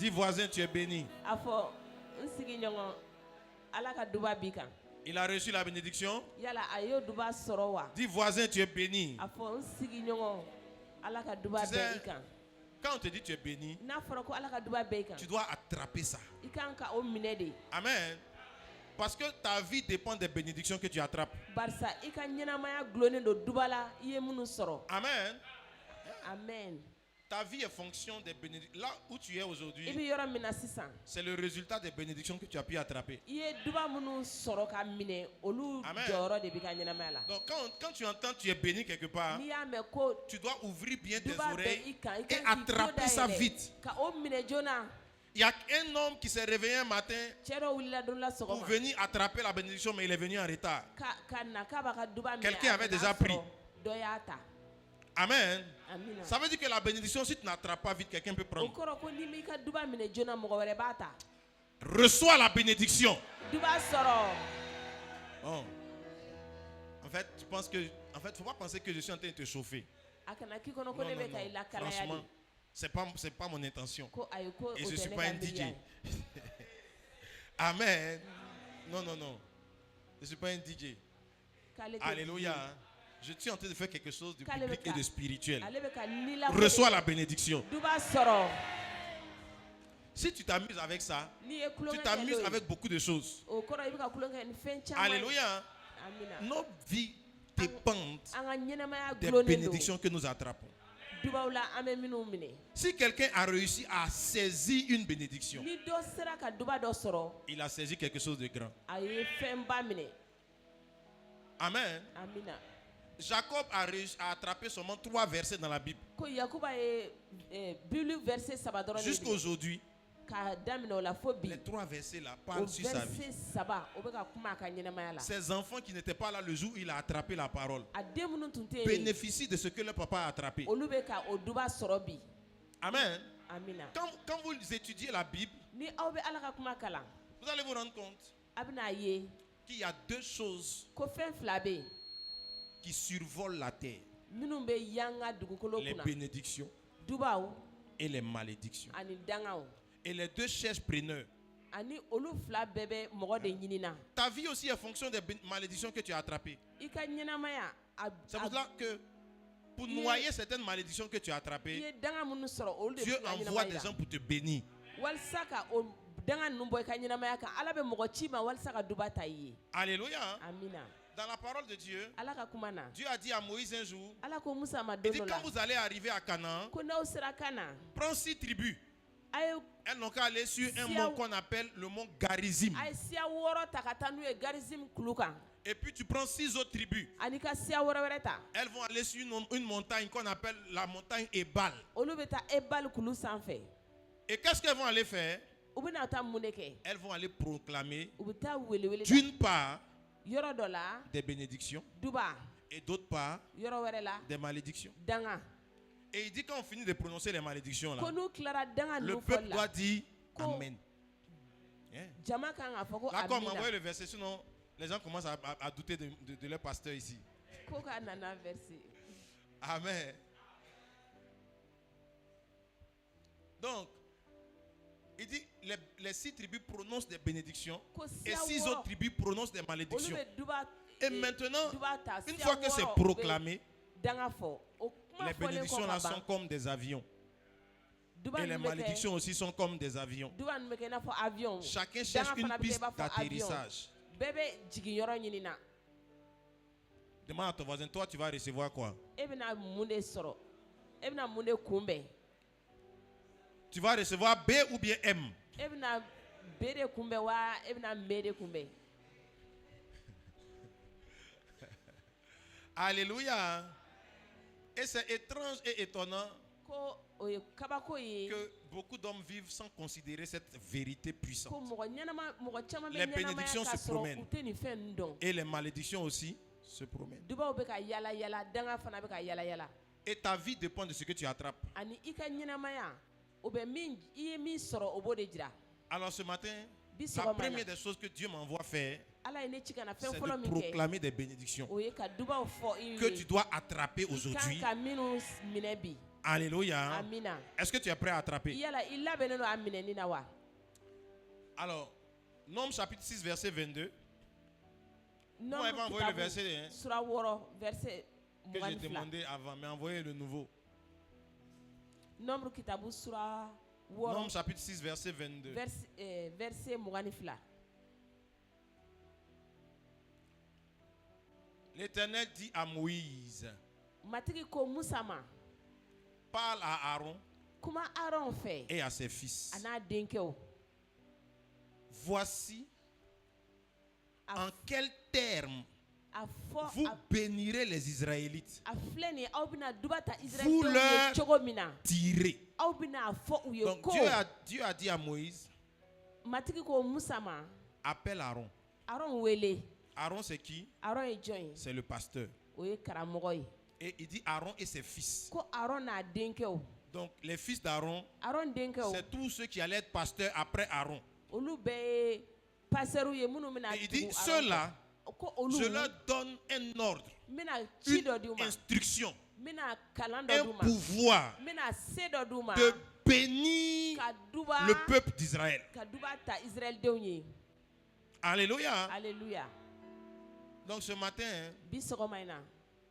Dis voisin, tu es béni. Il a reçu la bénédiction. Dis voisin, tu es béni. Tu sais, quand on te dit tu es béni, tu dois attraper ça. Amen. Parce que ta vie dépend des bénédictions que tu attrapes. Amen. Amen. Ta vie est fonction des bénédictions. Là où tu es aujourd'hui, c'est le résultat des bénédictions que tu as pu attraper. Amen. Donc quand tu entends tu es béni quelque part, tu dois ouvrir bien tes oreilles et attraper ça vite. Il y a un homme qui s'est réveillé un matin pour venir attraper la bénédiction, mais il est venu en retard. Quelqu'un avait déjà pris. Amen. Ça veut dire que la bénédiction, si tu n'attrapes pas vite, quelqu'un peut prendre. Reçois la bénédiction. Oh. En fait, tu penses que... En fait, il ne faut pas penser que je suis en train de te chauffer. Non. Franchement, c'est pas mon intention. Et je ne suis pas un DJ. Amen. Non. Je ne suis pas un DJ. Alléluia. Je suis en train de faire quelque chose de biblique et de spirituel. Reçois la bénédiction. Si tu t'amuses avec ça, tu t'amuses avec beaucoup de choses. Alléluia. Nos vies dépendent des bénédictions que nous attrapons. Si quelqu'un a réussi à saisir une bénédiction, il a saisi quelque chose de grand. Amen. Jacob a réussi à attraper seulement 3 versets dans la Bible. Jusqu'à aujourd'hui, les 3 versets là parlent sur sa vie. Ses enfants qui n'étaient pas là le jour où il a attrapé la parole bénéficient de ce que le papa a attrapé. Amen. Quand vous étudiez la Bible, vous allez vous rendre compte qu'il y a 2 choses qui survolent la terre: les bénédictions et les malédictions. Et les 2 cherchent preneurs. Ta vie aussi est fonction des malédictions que tu as attrapées. C'est pour cela que pour noyer certaines malédictions que tu as attrapées, Dieu envoie des gens pour te bénir. Alléluia. Dans la parole de Dieu, Dieu a dit à Moïse un jour, il dit quand vous allez arriver à Canaan, prends 6 tribus. Elles n'ont qu'à aller sur un mont qu'on appelle le mont Garizim. Et puis tu prends 6 autres tribus. Elles vont aller sur une montagne qu'on appelle la montagne Ebal. Et qu'est-ce qu'elles vont aller faire? Elles vont aller proclamer d'une part des bénédictions et d'autre part des malédictions. Et il dit quand on finit de prononcer les malédictions là, le peuple doit dire Amen. Là comme on envoie le verset, sinon les gens commencent à douter de leur pasteur ici. Amen. Donc il dit les 6 tribus prononcent des bénédictions et 6 autres tribus prononcent des malédictions. Et maintenant, une fois que c'est proclamé, les bénédictions là sont comme des avions. Et les malédictions aussi sont comme des avions. Chacun cherche une piste d'atterrissage. Demande à ton voisin, toi tu vas recevoir quoi? Tu vas recevoir B ou bien M? Alléluia. Et c'est étrange et étonnant que beaucoup d'hommes vivent sans considérer cette vérité puissante. Les bénédictions se promènent et les malédictions aussi se promènent. Et ta vie dépend de ce que tu attrapes. Alors ce matin, la première des choses que Dieu m'envoie faire, c'est de proclamer des bénédictions que tu dois attraper aujourd'hui. Alléluia. Est-ce que tu es prêt à attraper? Alors, Nombre chapitre 6, verset 22. Vous n'avez pas envoyé le verset que j'ai demandé avant, mais envoyez le nouveau. Nombre chapitre 6, verset 22. L'Éternel dit à Moïse, parle à Aaron et à ses fils. Voici en quels termes vous bénirez les Israélites. Vous leur direz. Donc Dieu a dit à Moïse, appelle Aaron. Aaron c'est qui? C'est le pasteur. Et il dit Aaron et ses fils. Donc les fils d'Aaron, c'est tous ceux qui allaient être pasteurs après Aaron. Et il dit ceux-là, je leur donne un ordre, une instruction, un pouvoir de bénir le peuple d'Israël. Alléluia. Alléluia. Donc ce matin,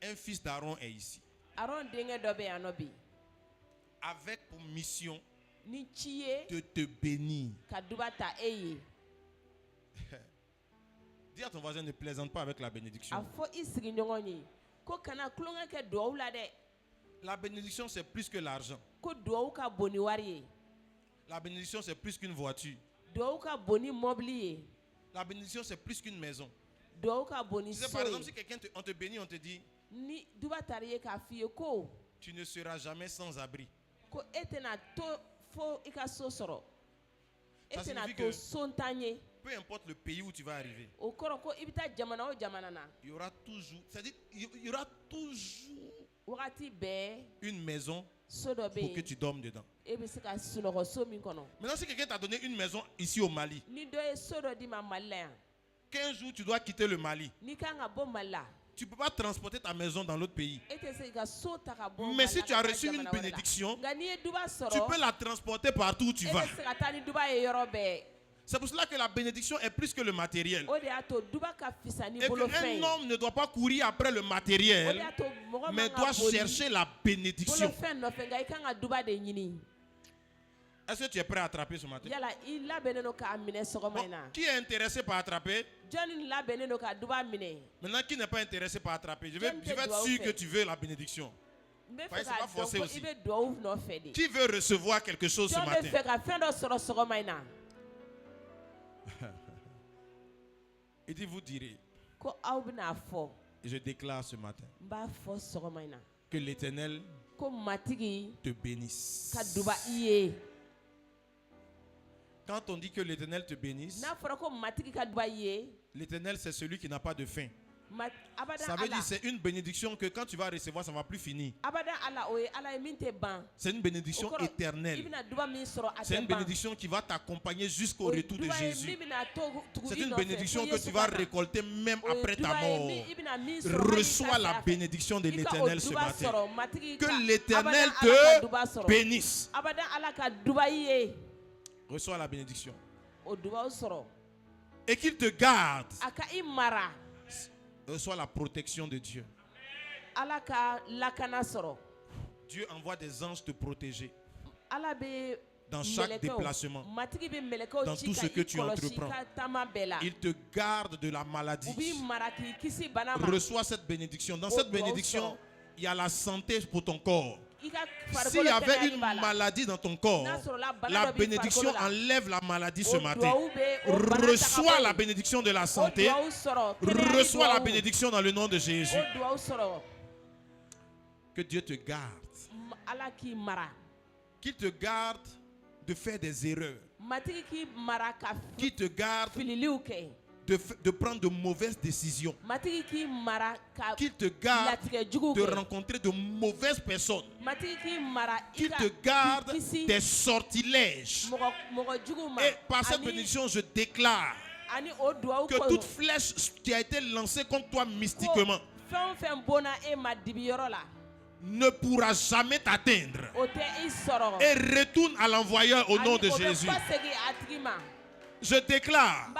un fils d'Aaron est ici. Avec pour mission de te bénir. Dis à ton voisin, ne plaisante pas avec la bénédiction. La bénédiction, c'est plus que l'argent. La bénédiction, c'est plus qu'une voiture. La bénédiction, c'est plus qu'une maison. Tu sais, par exemple, si quelqu'un on te bénit, on te dit, tu ne seras jamais sans abri. Ça signifie que peu importe le pays où tu vas arriver, il y aura toujours, c'est-à-dire, il y aura toujours une maison pour que tu dormes dedans. Maintenant, si quelqu'un t'a donné une maison ici au Mali, qu'un jour tu dois quitter le Mali, tu ne peux pas transporter ta maison dans l'autre pays. Mais si tu as reçu une bénédiction, tu peux la transporter partout où tu vas. C'est pour cela que la bénédiction est plus que le matériel. Et qu'un homme ne doit pas courir après le matériel, mais doit chercher la bénédiction. Est-ce que tu es prêt à attraper ce matin? Bon, qui est intéressé par attraper? Maintenant, qui n'est pas intéressé par attraper? Je vais être sûr que tu veux la bénédiction. C'est pas forcé aussi. Qui veut recevoir quelque chose ce matin? Il dit, vous direz. Et je déclare ce matin que l'Éternel te bénisse. Quand on dit que l'Éternel te bénisse, l'Éternel c'est celui qui n'a pas de fin. Ça veut dire c'est une bénédiction que quand tu vas recevoir, ça ne va plus finir. C'est une bénédiction éternelle. C'est une bénédiction qui va t'accompagner jusqu'au retour de Jésus. C'est une bénédiction que tu vas récolter même après ta mort. Reçois la bénédiction de l'Éternel ce matin. Que l'Éternel te bénisse. Reçois la bénédiction. Et qu'il te garde. Reçois la protection de Dieu. Dieu envoie des anges te protéger dans chaque déplacement, dans tout ce que tu entreprends. Il te garde de la maladie. Reçois cette bénédiction. Dans cette bénédiction, il y a la santé pour ton corps. S'il y avait une maladie dans ton corps, la bénédiction enlève la maladie ce matin. Reçois la bénédiction de la santé. Reçois la bénédiction dans le nom de Jésus. Que Dieu te garde. Qu'il te garde de faire des erreurs. Qu'il te garde de prendre de mauvaises décisions. Qu'il te garde de rencontrer de mauvaises personnes. Qu'il te garde des sortilèges. Et par cette bénédiction, je déclare que toute flèche qui a été lancée contre toi mystiquement ne pourra jamais t'atteindre. Et retourne à l'envoyeur au nom de Jésus. Je déclare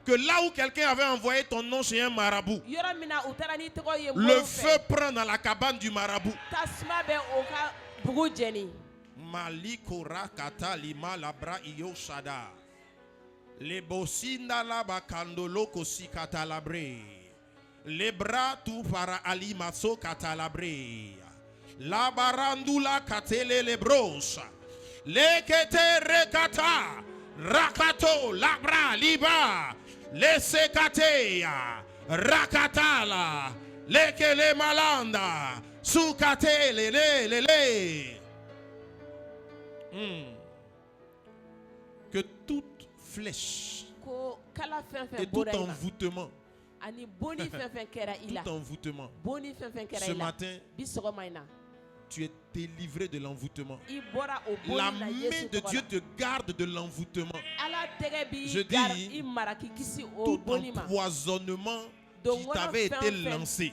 que là où quelqu'un avait envoyé ton nom chez un marabout, le feu prend dans la cabane du marabout. Malikora kata lima labra iyo shada. Le bosinda la bakandolo kosi katalabre. Le bras tu para ali maso katalabre. La barandula katele le brosa. Le kete rekata. Rakato labra liba. Le sekateya. Rakatala. Le kele malanda. Sukate le. Que toute flèche et tout envoûtement, ce matin, tu es délivré de l'envoûtement. La main de Dieu te garde de l'envoûtement. Je dis, tout empoisonnement qui t'avait été lancé,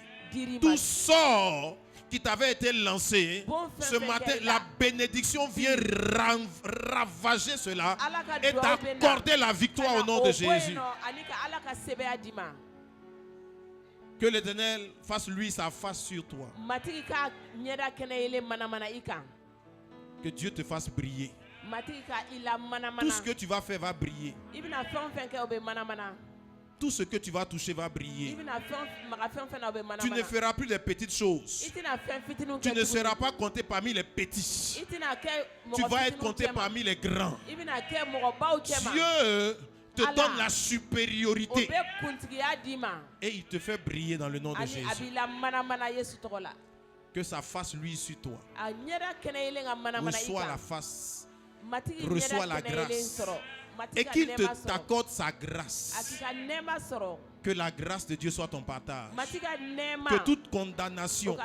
tout sort qui t'avait été lancé, ce matin, la bénédiction vient ravager cela et t'accorder la victoire au nom de Jésus. Que l'Éternel fasse lui sa face sur toi. Que Dieu te fasse briller. Tout ce que tu vas faire va briller. Tout ce que tu vas toucher va briller. Tu ne feras plus les petites choses. Tu ne seras pas compté parmi les petits. Tu vas être compté parmi les grands. Dieu te donne la supériorité. Et il te fait briller dans le nom de Jésus. Que sa face luise sur toi. Reçois la face. Reçois la grâce. Et qu'il t'accorde sa grâce. Que la grâce de Dieu soit ton partage. Que toute condamnation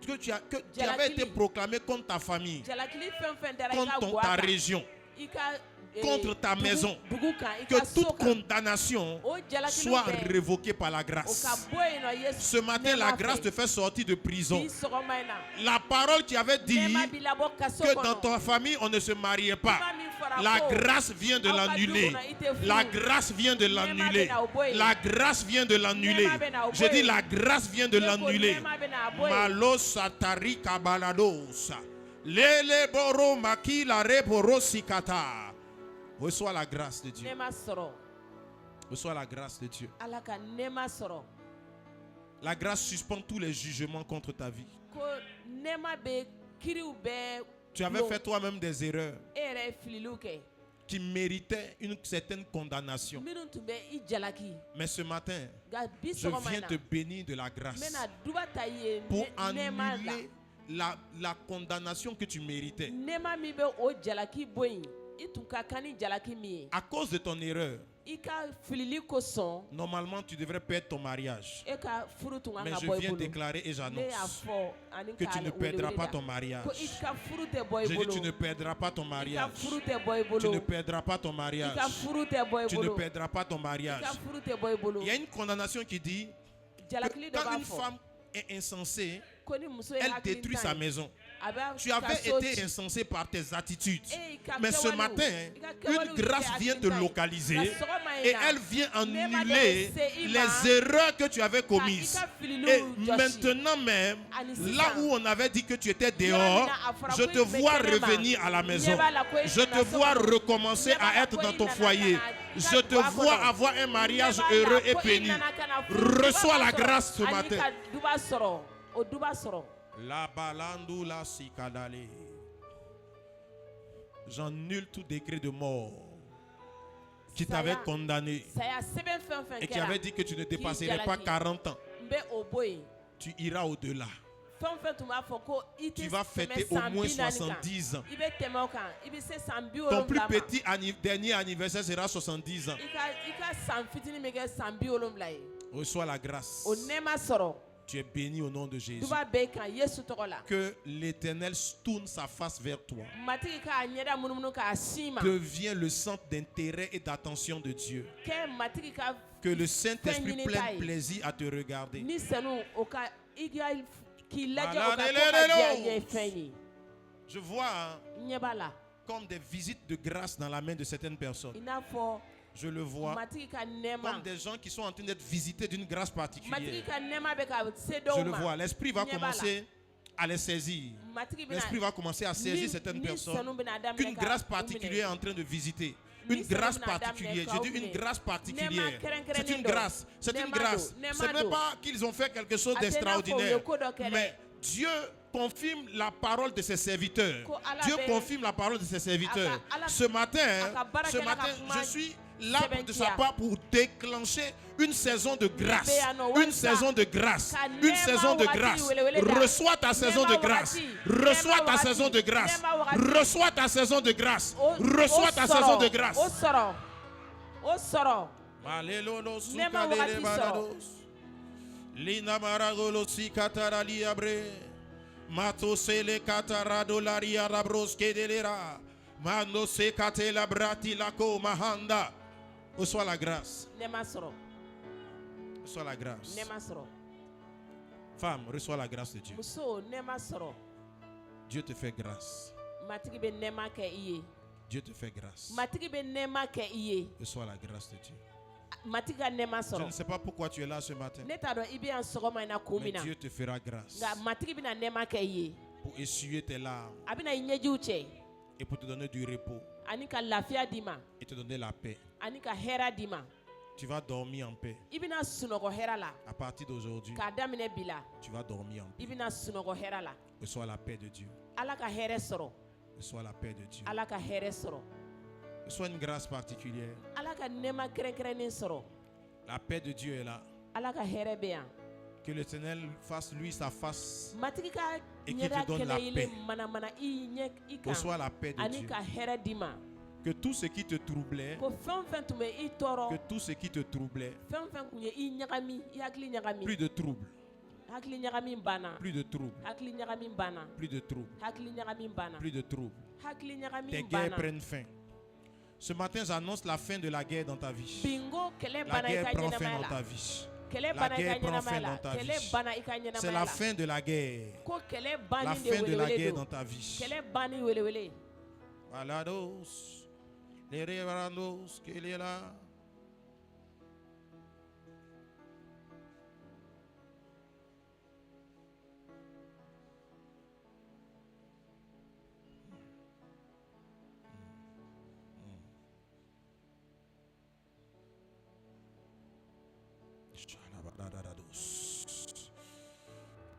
qui avait été proclamée contre ta famille, contre ta région, contre ta maison, que toute condamnation soit révoquée par la grâce. Ce matin, la grâce te fait sortir de prison. La parole qui avait dit que dans ta famille, on ne se mariait pas. La grâce vient de l'annuler. La grâce vient de l'annuler. La grâce vient de l'annuler. Je dis la grâce vient de l'annuler. Malo satari kabalados. Lele boro maki la reboro sikata. Reçois la grâce de Dieu. Reçois la grâce de Dieu. La grâce suspend tous les jugements contre ta vie. Tu avais fait toi-même des erreurs qui méritaient une certaine condamnation. Mais ce matin, je viens te bénir de la grâce pour annuler la condamnation que tu méritais. À cause de ton erreur, normalement tu devrais perdre ton mariage. Mais je viens déclarer et j'annonce que tu ne perdras pas ton mariage. Je dis tu ne perdras pas ton mariage. Tu ne perdras pas ton mariage. Tu ne perdras pas ton mariage. Il y a une condamnation qui dit que quand une femme est insensée, elle détruit sa maison. Tu avais été insensé par tes attitudes. Mais ce matin, une grâce vient te localiser et elle vient annuler les erreurs que tu avais commises. Et maintenant même, là où on avait dit que tu étais dehors, je te vois revenir à la maison. Je te vois recommencer à être dans ton foyer. Je te vois avoir un mariage heureux et pénible. Reçois la grâce ce matin. La balandu la sikadale. J'annule tout décret de mort qui t'avait condamné et qui avait dit que tu ne dépasserais pas 40 ans. Tu iras au-delà. Tu vas fêter au moins 70 ans. Ton plus petit dernier anniversaire sera 70 ans. Reçois la grâce. Tu es béni au nom de Jésus. Que l'Éternel tourne sa face vers toi. Deviens le centre d'intérêt et d'attention de Dieu. Que le Saint-Esprit prenne plaisir à te regarder. Je vois comme des visites de grâce dans la main de certaines personnes. Je le vois comme des gens qui sont en train d'être visités d'une grâce particulière. Je le vois. L'esprit va commencer à les saisir. L'esprit va commencer à saisir certaines personnes qu'une grâce particulière est en train de visiter. Une grâce particulière. Je dis une grâce particulière. C'est une grâce. C'est une grâce. Ce n'est pas qu'ils ont fait quelque chose d'extraordinaire. Mais Dieu confirme la parole de ses serviteurs. Dieu confirme la parole de ses serviteurs. Ce matin, je suis là de sa part pour déclencher une saison de grâce. Une saison de grâce. Une saison de grâce. Reçois ta saison de grâce. Reçois ta saison de grâce. Reçois ta saison de grâce. Reçois ta saison de grâce. Lina maragolo si katarali abre. Mato sele katarado laria rabros kedelera. Mano se katela brati lako mahanda. Reçois la grâce. Reçois la grâce. Femme, reçois la grâce de Dieu. Dieu te fait grâce. Dieu te fait grâce. Reçois la grâce de Dieu. Je ne sais pas pourquoi tu es là ce matin. Mais Dieu te fera grâce pour essuyer tes larmes et pour te donner du repos et te donner la paix. Tu vas dormir en paix. À partir d'aujourd'hui, tu vas dormir en paix. Reçois la paix de Dieu. Reçois la paix de Dieu. Reçois une grâce particulière. La paix de Dieu est là. Que l'Éternel fasse lui sa face et qu'il te donne la paix. Reçois la paix de Dieu. Que tout ce qui te troublait, plus de troubles. Plus de troubles. Plus de troubles. Plus de troubles. Tes guerres prennent fin. Ce matin, j'annonce la fin de la guerre dans ta vie. La guerre prend fin dans ta vie. La guerre prend fin dans ta vie. C'est la fin de la guerre. La fin de la guerre dans ta vie. Balados, les reverandos, qu'il est là.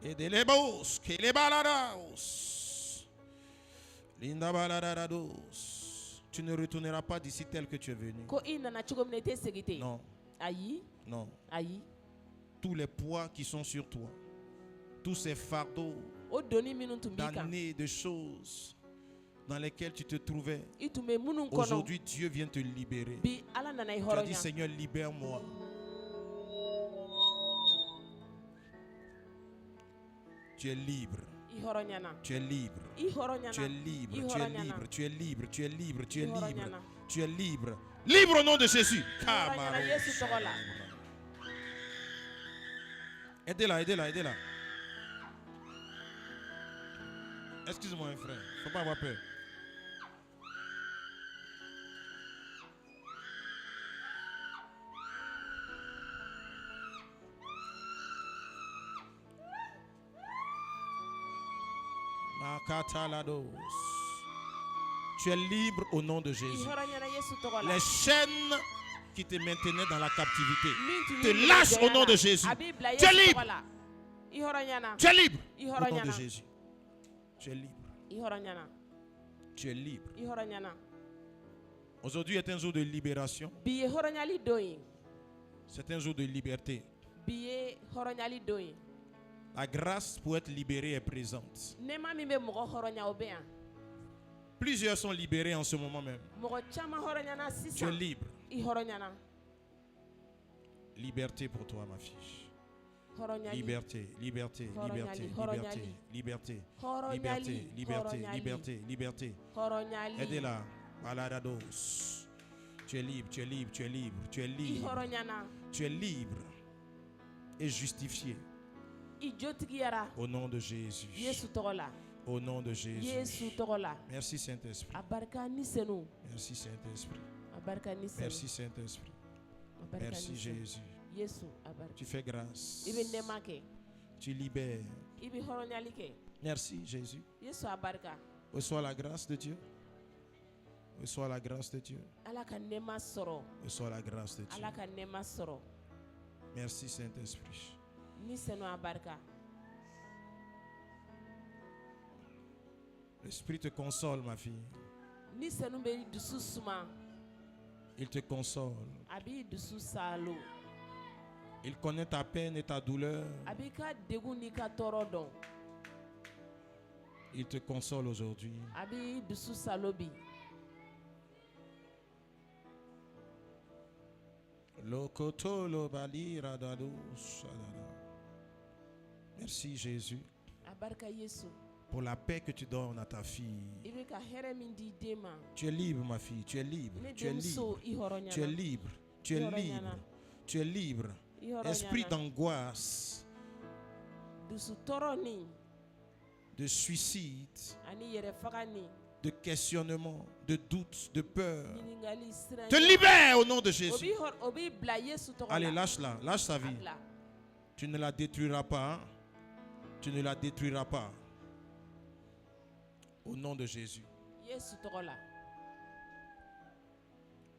Et de lebos, que les baladaos. Linda baladados. Tu ne retourneras pas d'ici tel que tu es venu. Non. Non. Tous les poids qui sont sur toi, tous ces fardeaux d'années, de choses dans lesquelles tu te trouvais, aujourd'hui Dieu vient te libérer. Tu as dit, Seigneur, libère-moi. Tu es libre. Tu es libre. Tu es libre. Tu es libre. Tu es libre. Tu es libre. Tu es libre. Tu es libre. Libre au nom de Jésus. Aidez-la, aidez-la, aidez-la. Excuse-moi, un frère. Faut pas avoir peur. Tu es libre au nom de Jésus. Les chaînes qui te maintenaient dans la captivité te lâchent au nom de Jésus. Tu es libre. Tu es libre au nom de Jésus. Tu es libre. Tu es libre. Aujourd'hui est un jour de libération. C'est un jour de liberté. La grâce pour être libérée est présente. Plusieurs sont libérés en ce moment même. Tu es libre. Liberté pour toi, ma fille. Liberté, liberté, liberté, liberté, liberté, liberté, liberté, liberté, liberté. Aidez-la. Baladados. Tu es libre, tu es libre, tu es libre, tu es libre. Tu es libre et justifié. Au nom de Jésus. Au nom de Jésus. Merci Saint-Esprit. Merci Saint-Esprit. Merci Saint-Esprit. Merci Jésus. Tu fais grâce. Tu libères. Merci Jésus. Reçois la grâce de Dieu. Reçois la grâce de Dieu. Reçois la grâce de Dieu. Merci Saint-Esprit. L'Esprit te console, ma fille. Il te console. Il connaît ta peine et ta douleur. Il te console aujourd'hui. Merci Jésus pour la paix que tu donnes à ta fille. Tu es libre, ma fille, tu es libre. Tu es libre. Tu es libre. Tu es libre. Tu es libre. Esprit d'angoisse, de suicide, de questionnement, de doute, de peur, te libère au nom de Jésus. Allez, lâche-la, lâche sa vie. Tu ne la détruiras pas. Tu ne la détruiras pas. Au nom de Jésus.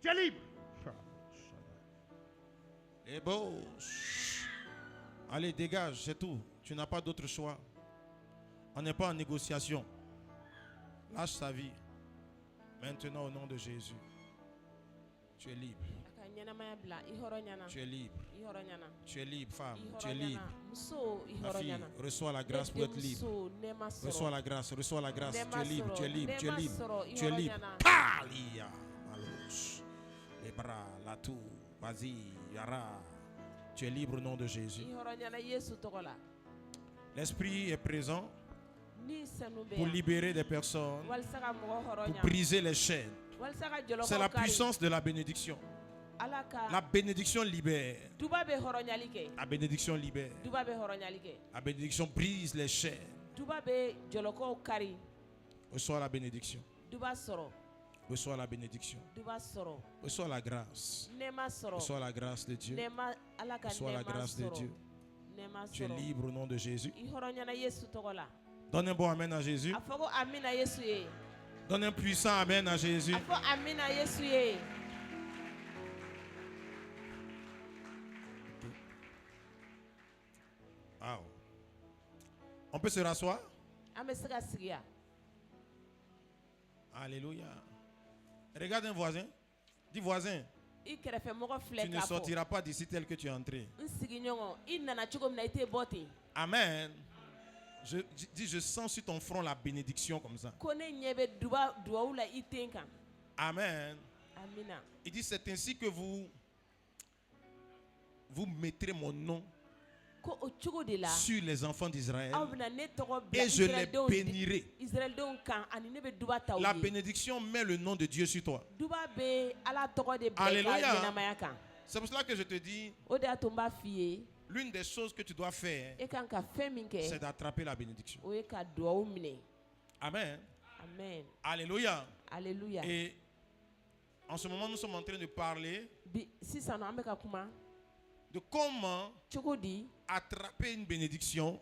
Tu es libre. Et beau. Allez, dégage, c'est tout. Tu n'as pas d'autre choix. On n'est pas en négociation. Lâche sa vie. Maintenant, au nom de Jésus. Tu es libre. Tu es libre. Tu es libre, femme. Tu es libre. Ma fille, reçois la grâce pour être libre. Reçois la grâce, reçois la grâce. Tu es libre, tu es libre, tu es libre. Tu es libre. Palia, malos. Les bras, la tour, vas-y, yara. Tu es libre au nom de Jésus. L'Esprit est présent pour libérer des personnes, pour briser les chaînes. C'est la puissance de la bénédiction. La bénédiction libère. La bénédiction libère. La bénédiction brise les chaînes. Reçois la bénédiction. Reçois la bénédiction. Reçois la grâce. Reçois la grâce de Dieu. Reçois la grâce de Dieu. Tu es libre au nom de Jésus. Donne un bon amen à Jésus. Donne un puissant amen à Jésus. Wow. On peut se rasseoir? Alléluia. Regarde un voisin. Dis voisin. Tu ne sortiras pas d'ici tel que tu es entré. Amen. Je sens sur ton front la bénédiction comme ça. Amen. Il dit c'est ainsi que vous mettrez mon nom sur les enfants d'Israël et je les bénirai. La bénédiction met le nom de Dieu sur toi. Alléluia. C'est pour cela que je te dis, l'une des choses que tu dois faire, c'est d'attraper la bénédiction. Amen. Alléluia. Et en ce moment, nous sommes en train de parler de comment attraper une bénédiction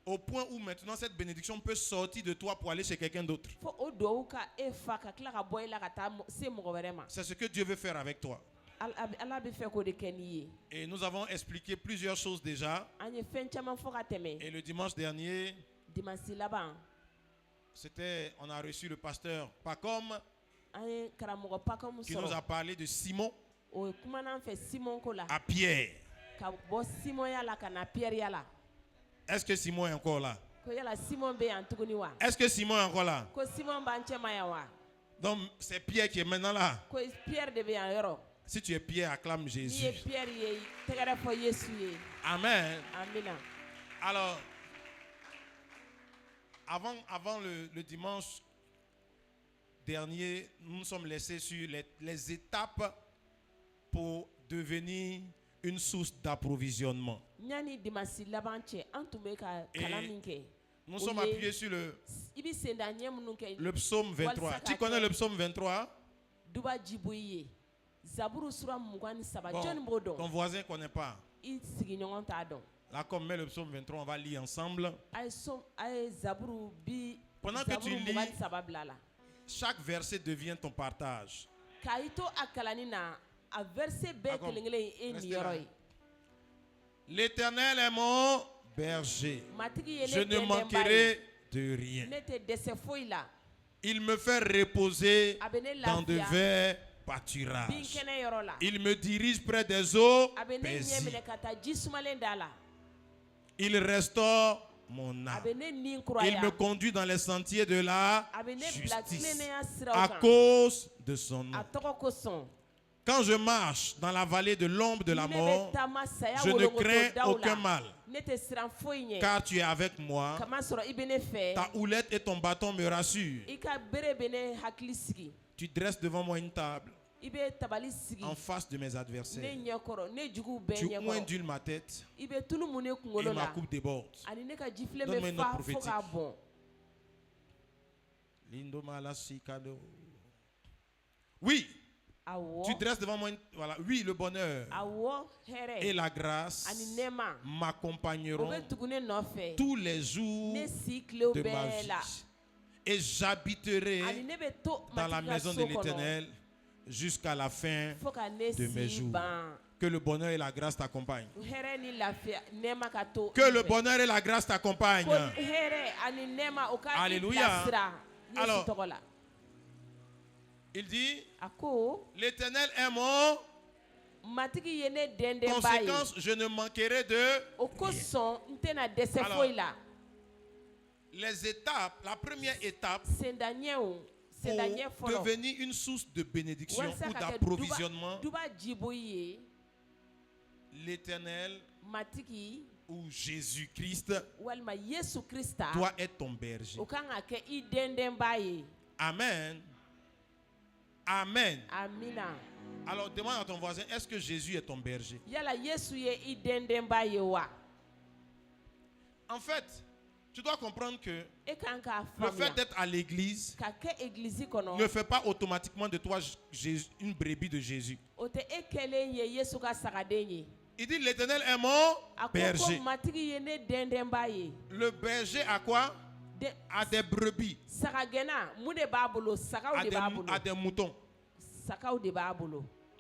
au point où maintenant cette bénédiction peut sortir de toi pour aller chez quelqu'un d'autre. C'est ce que Dieu veut faire avec toi. Et nous avons expliqué plusieurs choses déjà. Et le dimanche dernier, on a reçu le pasteur Pacom qui nous a parlé de Simon à Pierre. Est-ce que Simon est encore là? Est-ce que Simon est encore là? Donc c'est Pierre qui est maintenant là. Si tu es Pierre, acclame Jésus. Amen. Alors, avant le dimanche dernier, nous nous sommes laissés sur les étapes pour devenir une source d'approvisionnement. Et nous sommes appuyés sur le psaume 23. Tu connais le psaume 23? Bon, ton voisin ne connaît pas. Là, comme met le psaume 23, on va lire ensemble. Pendant que tu lis, chaque verset devient ton partage. L'Éternel est mon berger. Je ne manquerai de rien. Il me fait reposer dans de verts pâturages. Il me dirige près des eaux paisibles. Il restaure mon âme. Il me conduit dans les sentiers de la justice à cause de son nom. Quand je marche dans la vallée de l'ombre de la mort, je ne crains aucun mal, car tu es avec moi. Ta houlette et ton bâton me rassurent. Tu dresses devant moi une table en face de mes adversaires. Tu induis ma tête et ma coupe déborde. Donne-moi une note prophétique. Oui. Tu dresses devant moi, voilà. Oui, le bonheur et la grâce m'accompagneront tous les jours de ma vie. Et j'habiterai dans la maison de l'Éternel jusqu'à la fin de mes jours. Que le bonheur et la grâce t'accompagnent. Que le bonheur et la grâce t'accompagnent. Alléluia. Alors, il dit, l'Éternel est mon conséquence, je ne manquerai de rien. Alors, les étapes, la première étape pour devenir une source de bénédiction ou d'approvisionnement, l'Éternel ou Jésus-Christ doit être ton berger. Amen. Amen. Alors demande à ton voisin, est-ce que Jésus est ton berger? En fait, tu dois comprendre que le fait d'être à l'église ne fait pas automatiquement de toi une brebis de Jésus. Il dit l'Éternel est mon berger. Le berger a quoi? A des brebis. A des moutons.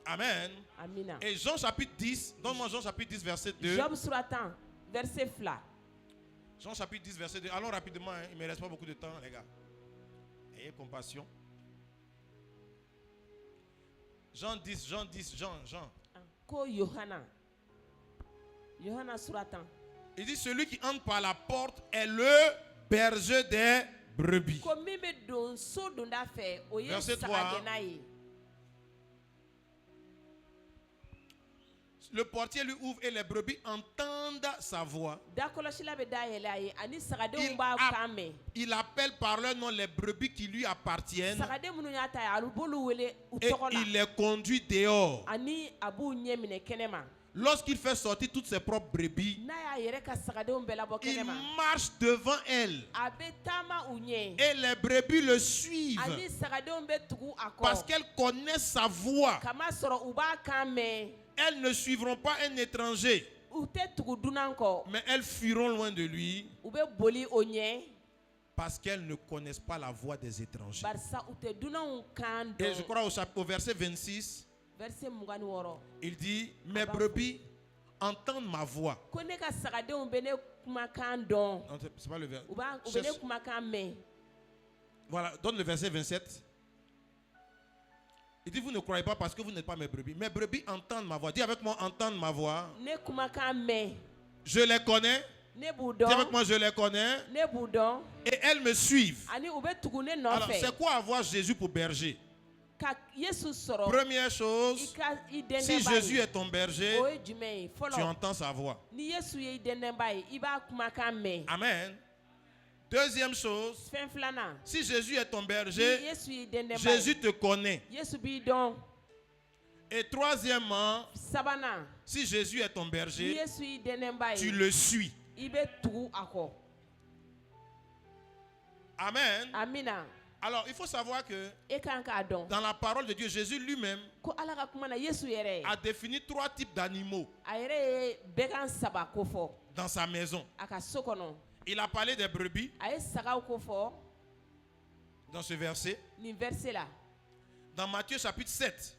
Amen. Et Jean chapitre 10, donne-moi Jean chapitre 10 verset 2. Jean chapitre 10 verset 2. Allons rapidement, hein. Il ne me reste pas beaucoup de temps, les gars. Ayez compassion. Jean 10. Il dit celui qui entre par la porte est le berger des brebis. Verset 3. Le portier lui ouvre et les brebis entendent sa voix. Il appelle par leur nom les brebis qui lui appartiennent et il les conduit dehors. Lorsqu'il fait sortir toutes ses propres brebis, il marche devant elles et les brebis le suivent parce qu'elles connaissent sa voix. Elles ne suivront pas un étranger, mais elles fuiront loin de lui parce qu'elles ne connaissent pas la voix des étrangers. Et je crois au verset 26, il dit, mes brebis entendent ma voix. Non, c'est pas le verset. Voilà, donne le verset 27. Il dit, vous ne croyez pas parce que vous n'êtes pas mes brebis. Mes brebis entendent ma voix. Dis avec moi, entendent ma voix. Je les connais. Dis avec moi, je les connais. Et elles me suivent. Alors, c'est quoi avoir Jésus pour berger? Première chose, si Jésus est ton berger, tu entends sa voix. Amen. Deuxième chose, si Jésus est ton berger, Jésus te connaît. Et troisièmement, si Jésus est ton berger, tu le suis. Amen. Alors, il faut savoir que dans la parole de Dieu, Jésus lui-même a défini 3 types d'animaux dans sa maison. Il a parlé des brebis dans ce verset. Dans Matthieu chapitre 7,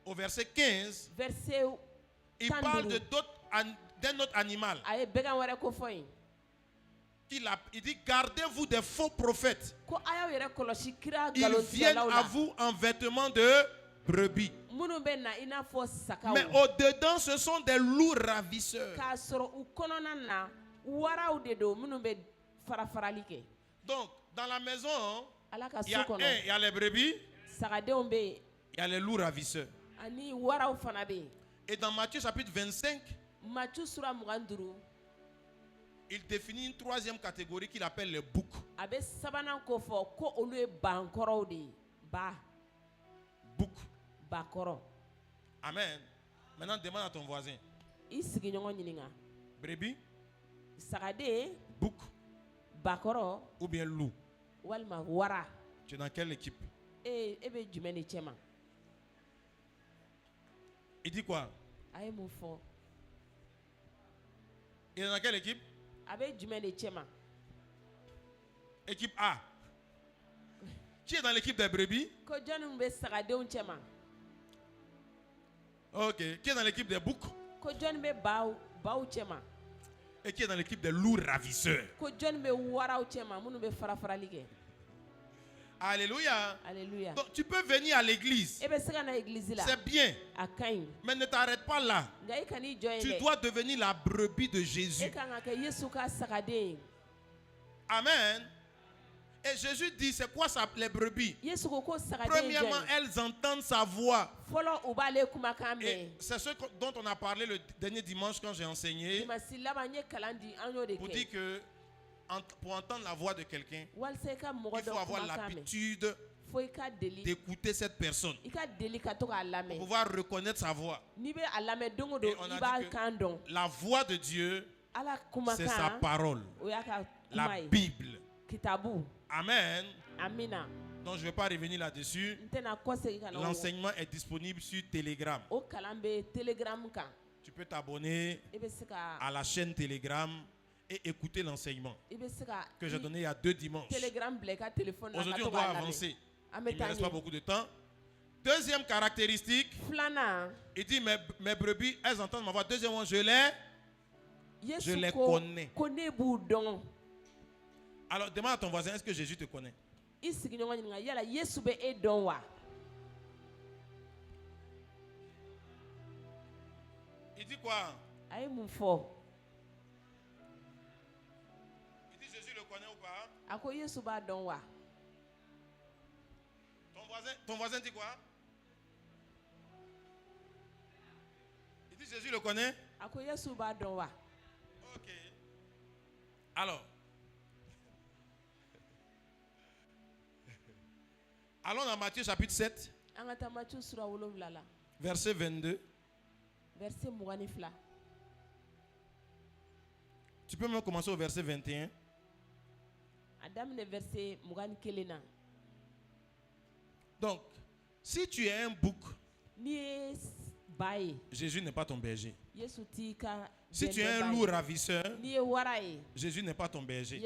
au verset 15, il parle d'un autre animal. Il dit, gardez-vous des faux prophètes. Ils viennent à vous en vêtements de brebis. Mais au-dedans, ce sont des loups ravisseurs. Donc, dans la maison, il y a les brebis, il y a les loups ravisseurs. Et dans Matthieu chapitre 25, il définit une 3e catégorie qu'il appelle les boucs. Boucs. Amen. Maintenant, demande à ton voisin. Brebis, bouc, ou bien loup. Tu es dans quelle équipe? Il dit quoi? Il est dans quelle équipe? Équipe A. Qui est dans l'équipe des brebis? Ok. Qui est dans l'équipe des boucs? Et qui est dans l'équipe des loups ravisseurs? Alléluia. Alléluia. Donc tu peux venir à l'église. C'est bien. Mais ne t'arrête pas là. Tu dois devenir la brebis de Jésus. Amen. Et Jésus dit, c'est quoi ça, les brebis? Premièrement, elles entendent sa voix. Et c'est ce dont on a parlé le dernier dimanche quand j'ai enseigné. Pour dire que pour entendre la voix de quelqu'un, il faut avoir l'habitude d'écouter cette personne pour pouvoir reconnaître sa voix. Et on a dit que la voix de Dieu, c'est sa parole, la Bible. Amen. Donc je ne vais pas revenir là-dessus. L'enseignement est disponible sur Telegram. Tu peux t'abonner à la chaîne Telegram et écouter l'enseignement que j'ai donné il y a 2 dimanches. Aujourd'hui, on doit avancer. Il ne me reste pas beaucoup de temps. Deuxième caractéristique, il dit mes brebis, elles entendent ma voix. Deuxièmement, je les connais. Alors demande à ton voisin, est-ce que Jésus te connaît? Il dit quoi? Il dit Jésus le connaît ou pas? Ton voisin dit quoi? Il dit Jésus le connaît? Ok. Alors, allons dans Matthieu chapitre 7, verset 22. Tu peux même commencer au verset 21. Donc, si tu es un bouc, Jésus n'est pas ton berger. Si tu es un loup ravisseur, Jésus n'est pas ton berger.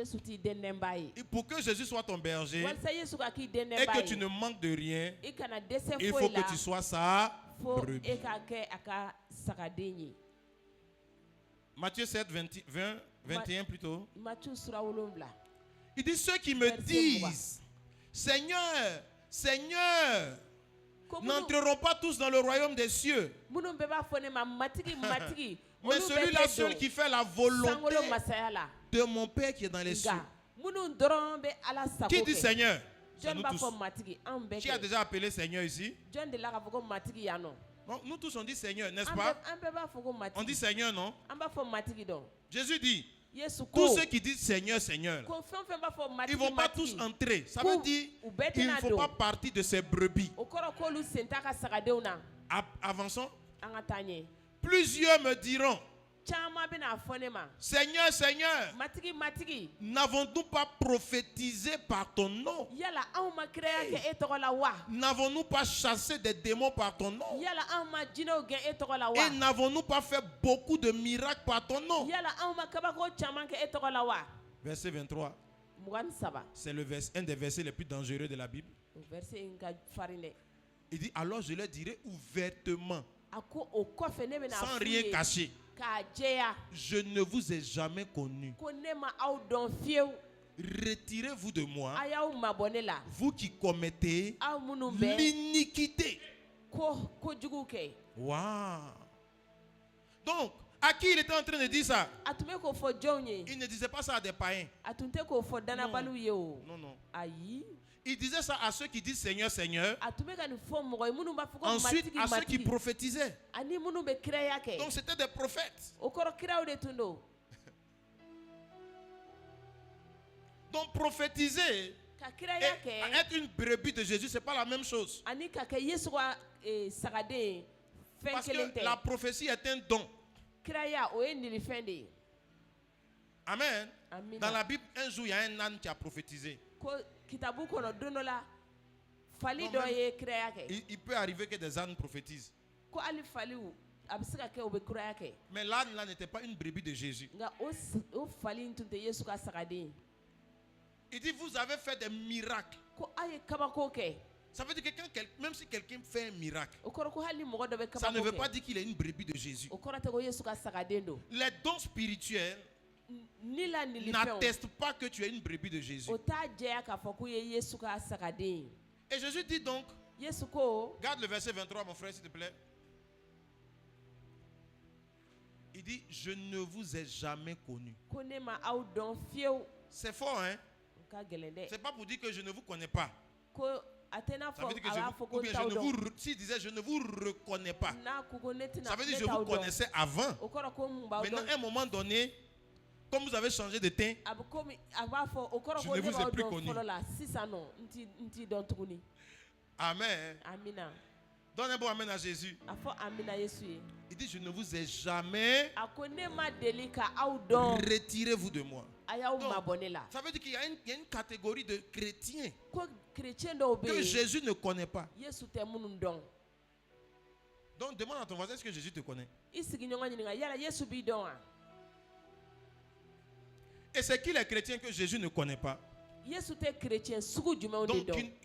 Et pour que Jésus soit ton berger et que tu ne manques de rien, il faut que tu sois sa brebis. Matthieu 7, 21 plutôt. Il dit ceux qui me disent Seigneur, Seigneur, n'entreront pas tous dans le royaume des cieux. Mais celui-là seul qui fait la volonté de mon Père qui est dans les cieux. Qui dit Seigneur? C'est nous tous. Qui a déjà appelé Seigneur ici? Nous tous on dit Seigneur, n'est-ce pas? On dit Seigneur, non? Jésus dit, Tous ceux qui disent Seigneur, Seigneur, ils ne vont pas tous entrer. Ça veut dire qu'il ne faut pas partir de ces brebis. Avançons. Plusieurs me diront, Seigneur, Seigneur, n'avons-nous pas prophétisé par ton nom? N'avons-nous pas chassé des démons par ton nom? Et n'avons-nous pas fait beaucoup de miracles par ton nom? Verset 23. C'est un des versets les plus dangereux de la Bible. Il dit, alors je leur dirai ouvertement, sans rien cacher, je ne vous ai jamais connu. Retirez-vous de moi, vous qui commettez l'iniquité. Wow. Donc, à qui il était en train de dire ça? Il ne disait pas ça à des païens. Non, non. Il disait ça à ceux qui disent Seigneur, Seigneur. Ensuite, à ceux qui prophétisaient. Donc, c'était des prophètes. Donc, prophétiser et être une brebis de Jésus, ce n'est pas la même chose. Parce que la prophétie est un don. Amen. Dans la Bible, un jour, il y a un âne qui a prophétisé. Il peut arriver que des ânes prophétisent. Mais l'âne là n'était pas une brebis de Jésus. Il dit, vous avez fait des miracles. Ça veut dire que même si quelqu'un fait un miracle, ça ne veut pas dire qu'il est une brebis de Jésus. Les dons spirituels n'attestent pas que tu es une brebis de Jésus. Et Jésus dit donc, garde le verset 23 mon frère s'il te plaît. Il dit, je ne vous ai jamais connu. C'est fort, hein? C'est pas pour dire que je ne vous connais pas. Ça veut dire que s'il disait je ne vous reconnais pas, ça veut dire que je vous connaissais avant. Maintenant, à un moment donné, comme vous avez changé de teint, je ne vous ai plus connu. Amen. Donne un bon amen à Jésus. Il dit, je ne vous ai jamais. Retirez-vous de moi. Donc, ça veut dire qu'il y a une catégorie de chrétiens que Jésus ne connaît pas. Donc demande à ton voisin, est-ce que Jésus te connaît? Et c'est qui les chrétiens que Jésus ne connaît pas? Donc,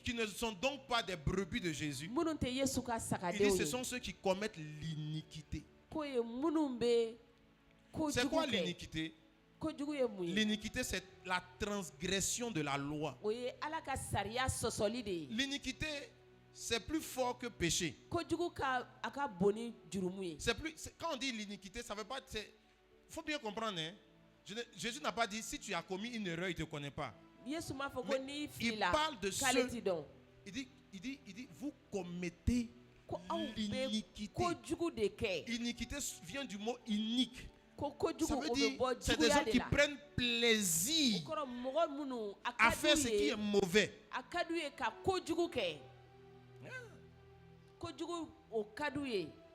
qui ne sont donc pas des brebis de Jésus. Il dit ce sont ceux qui commettent l'iniquité. C'est quoi l'iniquité? L'iniquité, c'est la transgression de la loi. L'iniquité, c'est plus fort que péché. Quand on dit l'iniquité, ça veut pas. Il faut bien comprendre. Hein? Jésus n'a pas dit si tu as commis une erreur, il ne te connaît pas. Mais il parle de ceux. Il dit vous commettez l'iniquité. Iniquité vient du mot inique. Ça veut dire c'est des gens qui prennent plaisir à faire ce qui est mauvais.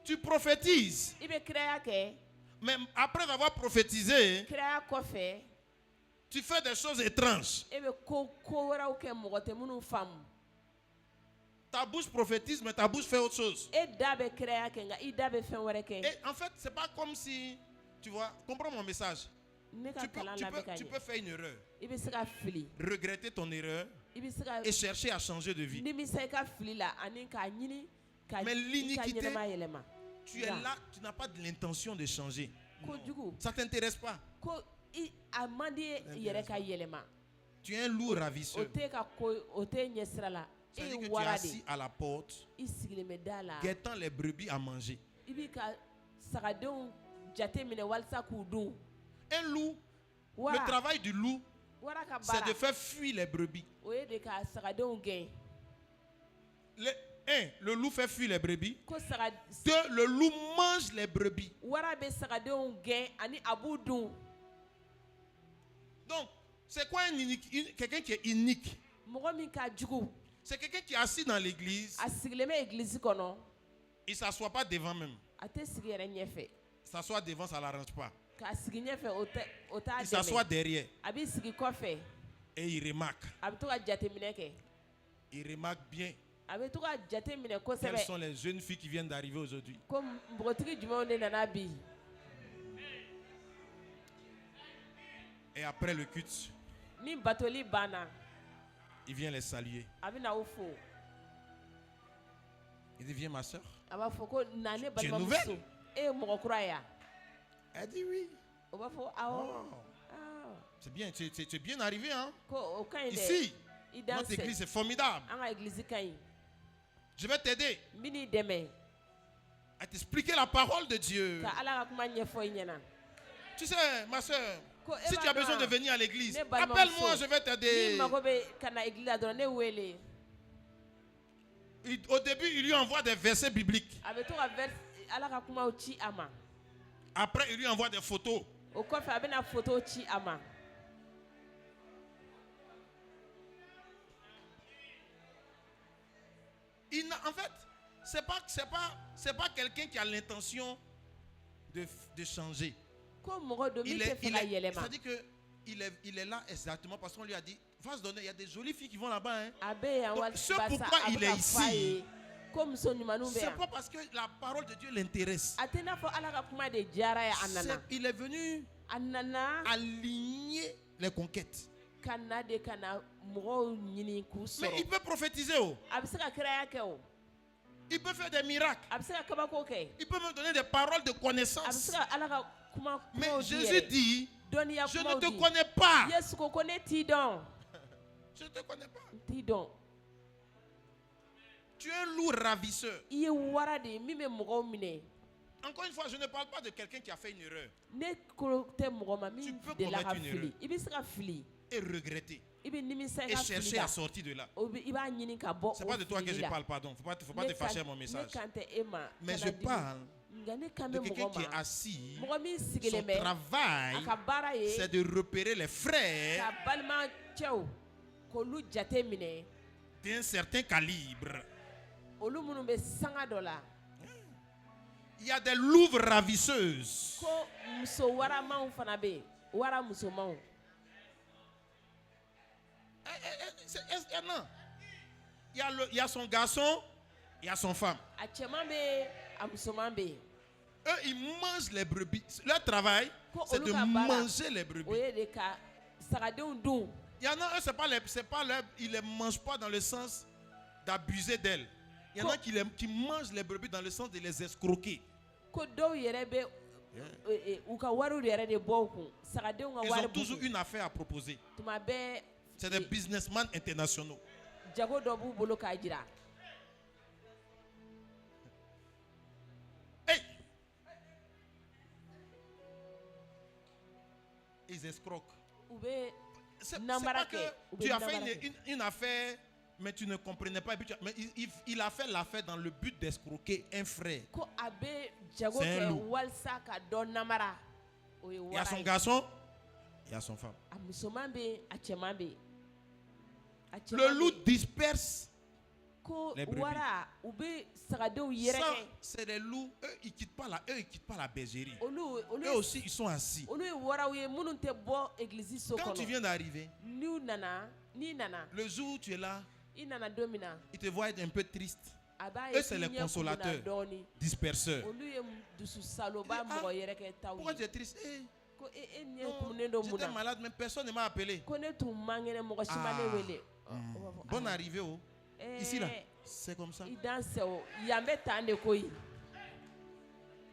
Tu prophétises. Mais après avoir prophétisé, tu fais des choses étranges. Ta bouche prophétise, mais ta bouche fait autre chose. Et en fait, c'est pas comme si, tu vois, comprends mon message. Tu peux faire une erreur, regretter ton erreur et chercher à changer de vie. Mais l'iniquité, tu es là, tu n'as pas de l'intention de changer. Non. Ça ne t'intéresse pas. Tu es un loup ravisseur. C'est-à-dire que tu es assis à la porte, guettant les brebis à manger. Un loup, le travail du loup, c'est de faire fuir les brebis. Le loup fait fuir les brebis. 2, le loup mange les brebis. Donc, c'est quoi quelqu'un qui est unique? C'est quelqu'un qui est assis dans l'église. Il ne s'assoit pas devant même. S'assoit devant, ça ne l'arrange pas. Il s'assoit derrière. Et il remarque. Il remarque bien. Quelles sont les jeunes filles qui viennent d'arriver aujourd'hui? Et après le culte, il vient les saluer. Il dit, viens ma soeur. Tu es nouvelle? Elle dit oui. Oh. C'est bien, tu es bien arrivé, hein? Ici, notre église est formidable. Je vais t'aider à t'expliquer la parole de Dieu. Tu sais, ma soeur, si tu as besoin de venir à l'église, appelle-moi, je vais t'aider. Au début, il lui envoie des versets bibliques. Après, il lui envoie des photos. En fait, c'est pas quelqu'un qui a l'intention de changer. C'est-à-dire qu'il est là exactement parce qu'on lui a dit, va se donner, il y a des jolies filles qui vont là-bas. Hein. Donc, ce pourquoi il est ici, c'est pas parce que la parole de Dieu l'intéresse. Il est venu aligner les conquêtes. Mais il peut prophétiser. Il peut faire des miracles. Il peut me donner des paroles de connaissance. Mais Jésus dit, je ne te connais pas. Je ne te connais pas. Tu es un loup ravisseur. Encore une fois, je ne parle pas de quelqu'un qui a fait une erreur. Tu peux commettre une erreur et regretter. Et chercher à sortir de là. Ce n'est pas de toi que je parle, pardon. Il ne faut pas te fâcher à mon message. Mais je parle de quelqu'un qui est assis. Son travail, c'est de repérer les frères d'un certain calibre. Il y a des louves ravisseuses. Il y a son garçon, il y a son femme. Eux, ils mangent les brebis. Leur travail, c'est de manger les brebis. Il y en a, ils ne les mangent pas dans le sens d'abuser d'elles. Il y en a qui mangent les brebis dans le sens de les escroquer. Ils ont toujours une affaire à proposer. C'est des businessmen internationaux. Hey! Ils escroquent. C'est pas que tu as fait une affaire, mais tu ne comprenais pas. Mais il a fait l'affaire dans le but d'escroquer un frère. C'est un loup. Il y a son garçon, il y a son femme. Le loup disperse les brebis. Ça, c'est les loups. Eux, ils ne quittent pas la bergerie. Eux aussi, ils sont assis. Quand tu viens d'arriver, le jour où tu es là, ils te voient être un peu triste. Eux, c'est les consolateurs, disperseurs. Pourquoi tu es triste? J'étais malade, mais personne ne m'a appelé. Bonne arrivée. Ici, là, c'est comme ça.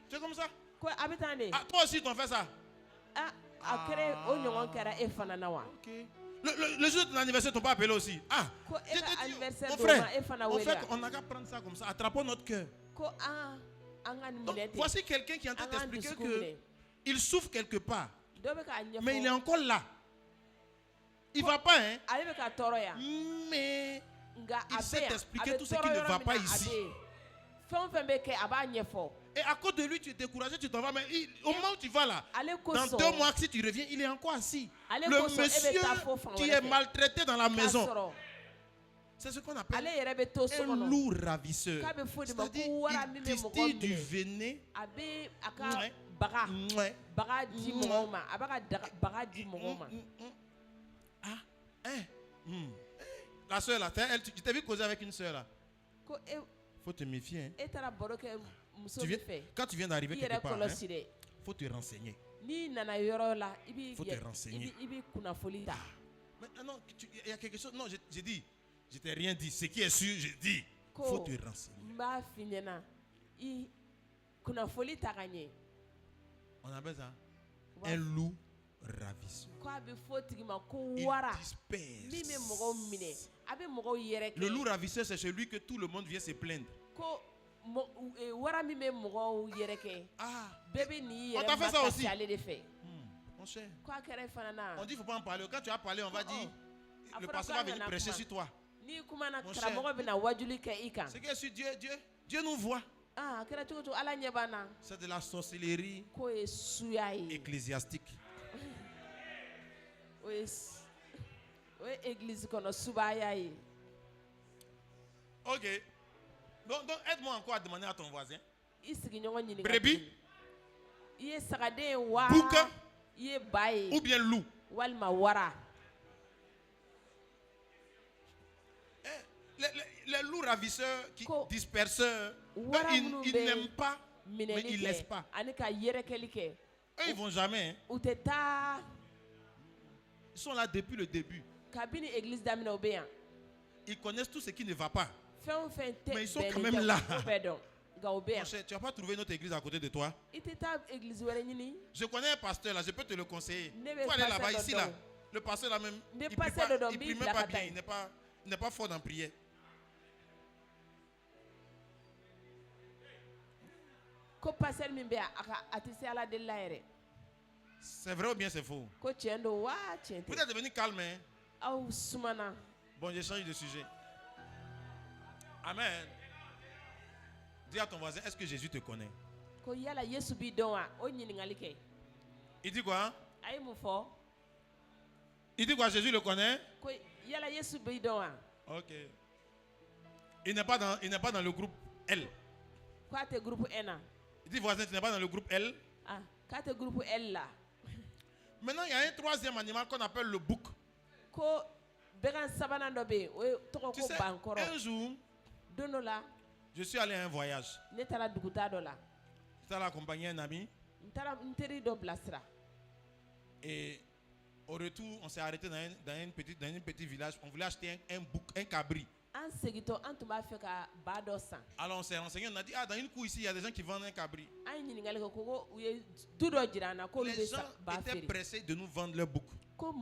C'est comme ça. Toi aussi, tu as fait ça. Okay. Le jour de l'anniversaire, tu n'as pas appelé aussi. Mon frère, on n'a qu'à prendre ça comme ça. Attrapons notre cœur. Donc, voici quelqu'un qui est en train d'expliquer qu'il souffre quelque part. Mais il est encore là. Il ne va pas, hein? Mais il sait t'expliquer tout ce qui ne va pas ici. Et à cause de lui, tu es découragé, tu t'en vas. Mais au moment où tu vas là, dans 2 mois, si tu reviens, il est encore assis. Le monsieur qui est maltraité dans la maison. C'est ce qu'on appelle un loup ravisseur. C'est-à-dire, il distille du venin. La soeur là, tu t'es vu causer avec une soeur là. Faut te méfier. Hein. Quand tu viens d'arriver quelque part, faut te renseigner. Faut te renseigner. Mais non, il y a quelque chose. Non, j'ai dit. Je t'ai rien dit. Ce qui est sûr, j'ai dit. Faut te renseigner. On appelle ça un loup ravisseur. Il disperse. Le loup ravisseur, c'est celui que tout le monde vient se plaindre. On t'a fait ça aussi. Mon cher. On dit qu'il ne faut pas en parler. Quand tu as parlé, on va dire le pasteur va venir prêcher sur toi. Mon cher. C'est que sur Dieu nous voit. C'est de la sorcellerie ecclésiastique. Ok. Donc aide-moi encore à demander à ton voisin. Brebis, bouc ou bien loup. Les loups ravisseurs, disperseurs, ils n'aiment pas, mais ils ne laissent pas. Eux, ils ne vont jamais. Hein. Ils sont là depuis le début. Ils connaissent tout ce qui ne va pas. Mais ils sont quand même là. Mon cher, tu n'as pas trouvé notre église à côté de toi? Je connais un pasteur là, je peux te le conseiller. Il faut aller là-bas, ici là. Le pasteur là même, il ne prie même pas bien, il n'est pas fort en prière. C'est vrai ou bien c'est faux? Vous êtes devenu calme, hein? Bon, je change de sujet. Amen. Dis à ton voisin, est-ce que Jésus te connaît? Il dit quoi? Il dit quoi? Jésus le connaît? Ok. Il n'est pas dans le groupe L. Il dit voisin, tu n'es pas dans le groupe L? Maintenant, il y a un troisième animal qu'on appelle le bouc. Tu sais, un jour, je suis allé à un voyage. J'étais allé accompagner un ami. Et au retour, on s'est arrêté dans un petit village. On voulait acheter un bouc, un cabri. Alors on s'est renseigné, on a dit, dans une cour ici, il y a des gens qui vendent un cabri. Les gens étaient pressés de nous vendre leur bouc. Non, on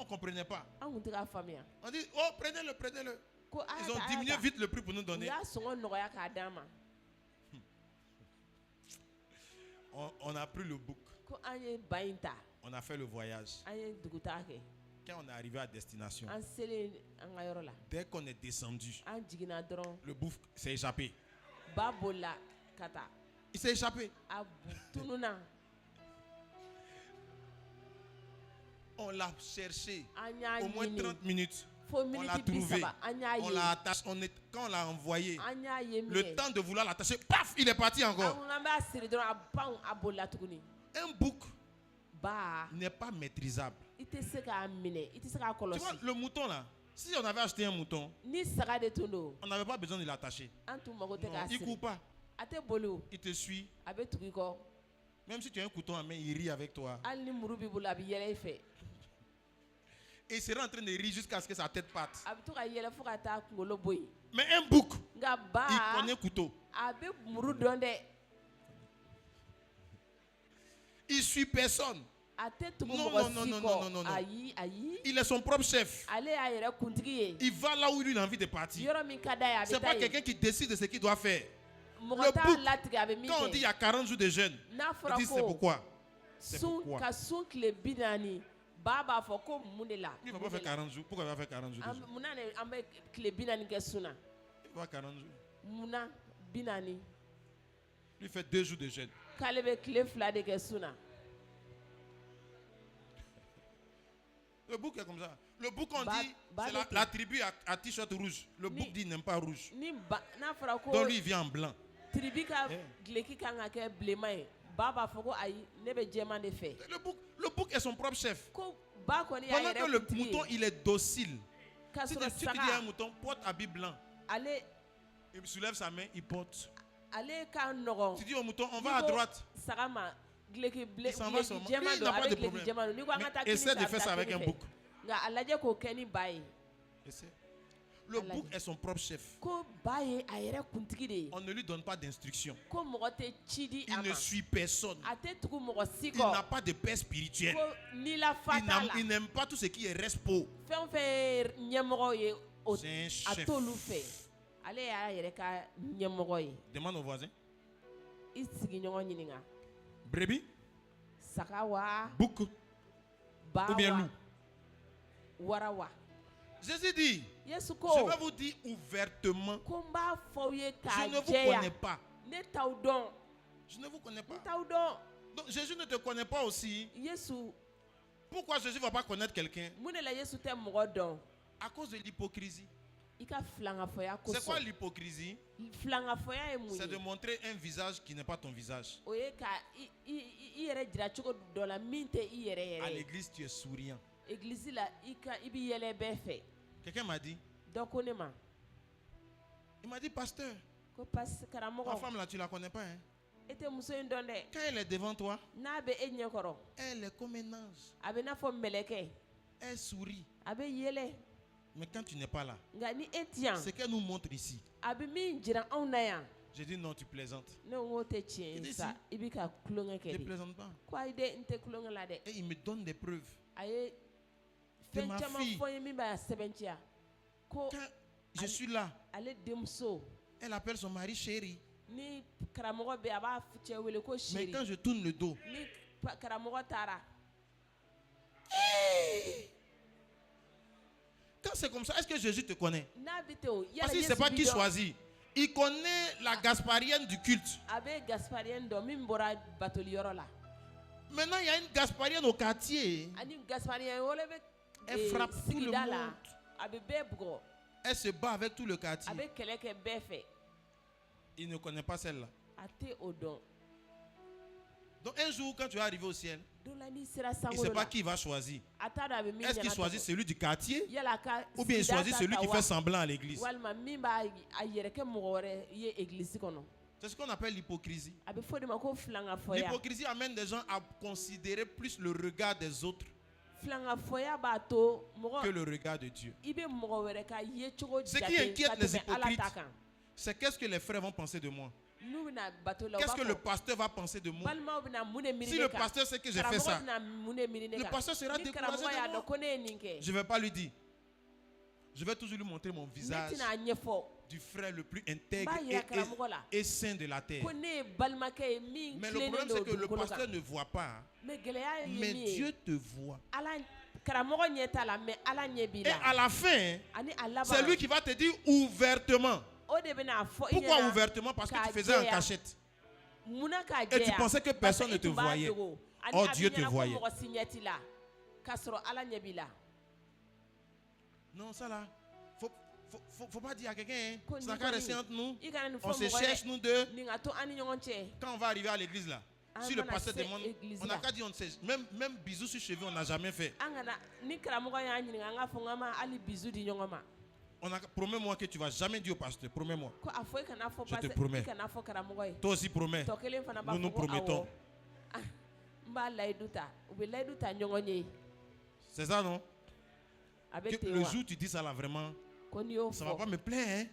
ne comprenait pas. On dit, oh, prenez-le. Ils ont diminué vite le prix pour nous donner. On a pris le bouc. On a fait le voyage. Quand on est arrivé à destination, dès qu'on est descendu, le bouc s'est échappé. Il s'est échappé. On l'a cherché au moins 30 minutes. On l'a trouvé. On l'a attaché. Quand on l'a envoyé, le temps de vouloir l'attacher, paf, il est parti encore. Un bouc n'est pas maîtrisable. Tu vois, le mouton là, si on avait acheté un mouton, on n'avait pas besoin de l'attacher. Non, il ne court pas. Il te suit. Même si tu as un couteau en main, il rit avec toi. Et il sera en train de rire jusqu'à ce que sa tête parte. Mais un bouc, il connaît un couteau. Il ne suit personne. Non. Il est son propre chef. Il va là où il a envie de partir. Ce n'est pas quelqu'un qui décide de ce qu'il doit faire. Le bouc, quand on dit il y a 40 jours de jeûne, on dit c'est pourquoi. C'est pourquoi. Il ne va pas faire 40 jours. Pourquoi il va faire 40 jours de jeûne? Il va faire 40 jours. Lui fait 2 jours de jeûne. Le bouc est comme ça. Le bouc, on dit, c'est la tribu à t-shirt rouge. Le bouc dit, il n'aime pas rouge. Donc lui, il vient en blanc. Le bouc est son propre chef. Pendant que le mouton, il est docile. Si tu dis à un mouton, porte habit blanc. Il soulève sa main, il porte. Tu dis au mouton, on va à droite. Il s'en va seulement. Il n'a pas de problème. Mais essaie de faire ça avec un bouc. Le bouc est son propre chef. On ne lui donne pas d'instruction. Il ne suit personne. Il n'a pas de père spirituel. Il n'aime pas tout ce qui est respo. C'est un chef. Demande au voisin. Brebis, bouc ou bien loup. Jésus dit, je vais vous dire ouvertement, je ne vous connais pas. Je ne vous connais pas. Donc Jésus ne te connaît pas aussi. Pourquoi Jésus ne va pas connaître quelqu'un? À cause de l'hypocrisie. C'est quoi l'hypocrisie? C'est de montrer un visage qui n'est pas ton visage. À l'église, tu es souriant. Quelqu'un m'a dit, il m'a dit, pasteur, ma femme là, tu ne la connais pas, hein? Quand elle est devant toi, elle est comme un ange. Elle sourit. Mais quand tu n'es pas là, ce qu'elle nous montre ici, j'ai dit non, tu plaisantes. Il dit si, je ne plaisante pas. Et il me donne des preuves. De ma fille. Quand je suis là, elle appelle son mari chéri. Mais quand je tourne le dos, quand c'est comme ça, est-ce que Jésus te connaît? Parce qu'il ne sait pas qui choisit. Il connaît la gasparienne du culte. Maintenant, il y a une gasparienne au quartier. Elle frappe tout le monde. Elle se bat avec tout le quartier. Il ne connaît pas celle-là. Donc un jour, quand tu vas arriver au ciel, il ne sait pas qui va choisir. Est-ce qu'il choisit celui du quartier ou bien il choisit celui qui fait semblant à l'église? C'est ce qu'on appelle l'hypocrisie. L'hypocrisie amène des gens à considérer plus le regard des autres que le regard de Dieu. Ce qui inquiète les hypocrites, c'est qu'est-ce que les frères vont penser de moi. Qu'est-ce que le pasteur va penser de moi? Si le pasteur sait que j'ai fait ça, le pasteur sera découragé de moi. Je ne vais pas lui dire. Je vais toujours lui montrer mon visage du frère le plus intègre et saint de la terre. Mais le problème, c'est que le pasteur ne voit pas. Mais Dieu te voit. Et à la fin, c'est lui qui va te dire ouvertement. Pourquoi ouvertement? Parce que tu faisais en cachette. Et tu pensais que personne ne te voyait. Oh, Dieu te voyait. Non, ça là, faut pas dire à quelqu'un, hein. Ça va rester entre nous. On se cherche nous deux. Quand on va arriver à l'église là, si le pasteur demande, on n'a qu'à dire on sait. Même bisous sur cheveux, on n'a jamais fait. Promets-moi que tu ne vas jamais dire au pasteur. Promets-moi. Je te promets. Toi aussi promets. Nous nous promettons. C'est ça, non? Que le jour où tu dis ça là, vraiment, ça ne va pas me plaire. Hein?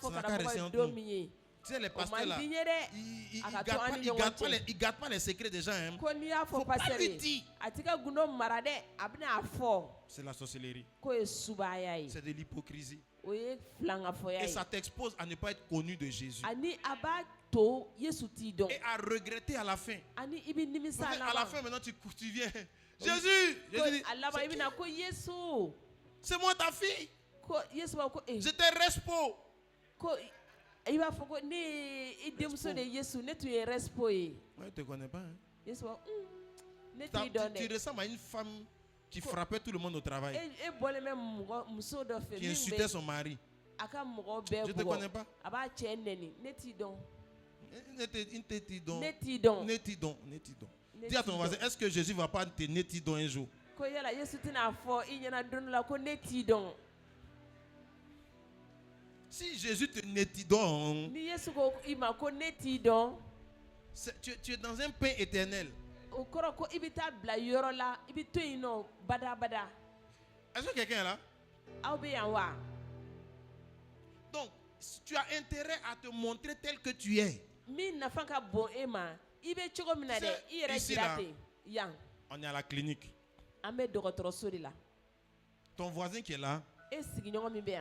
Ça n'a qu'à rester entre nous. Tu sais, les pasteurs là, ils ne gardent pas les secrets des gens. Hein? Faut pas lui dire. C'est la sorcellerie. C'est de l'hypocrisie. Et ça t'expose à ne pas être connu de Jésus. Et à regretter à la fin. À la fin, maintenant, tu viens. Jésus! C'est moi ta fille. J'étais respo. Il va faut que ne idemso de Yesu ne tu es respo. Ouais, tu te connais pas. Hein? Yesu Tu ressembles à une femme qui frappait tout le monde au travail. Qui insultait son mari. Je ne te connais pas. Netidon. Dis à ton voisin, est-ce que Jésus ne va pas te netidon un jour? Si Jésus te netidon, tu es dans un pain éternel. Est-ce que quelqu'un est là? Donc, tu as intérêt à te montrer tel que tu es. Ici, là, on est à la clinique. Ton voisin qui est là,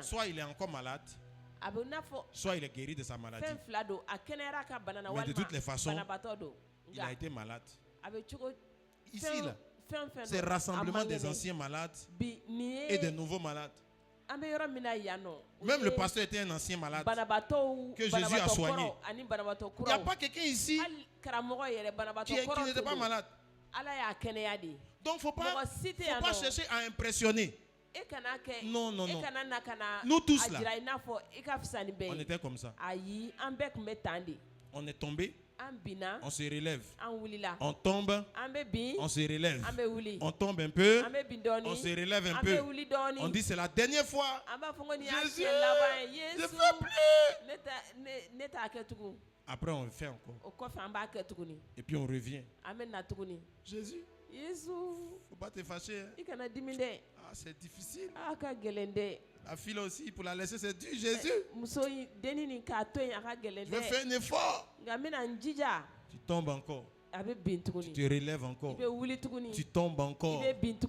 soit il est encore malade, soit il est guéri de sa maladie. Mais de toutes les façons, il a été malade. Ici, là, c'est le rassemblement des anciens malades et des nouveaux malades. Même le pasteur était un ancien malade que Jésus a soigné. Il n'y a pas quelqu'un ici qui n'était pas malade. Donc, il ne faut pas chercher à impressionner. Non. Nous tous là, on était comme ça. On est tombé. On se relève. On tombe. On se relève. On tombe un peu. On se relève un peu. On dit c'est la dernière fois. Jésus, je ne fais plus. Après on fait encore. Et puis on revient. Jésus. Il ne faut pas te fâcher. Hein? Ah, c'est difficile. La fille aussi, pour la laisser, c'est dur. Jésus. Je vais faire un effort. Tu tombes encore. Tu te relèves encore. Tu tombes encore.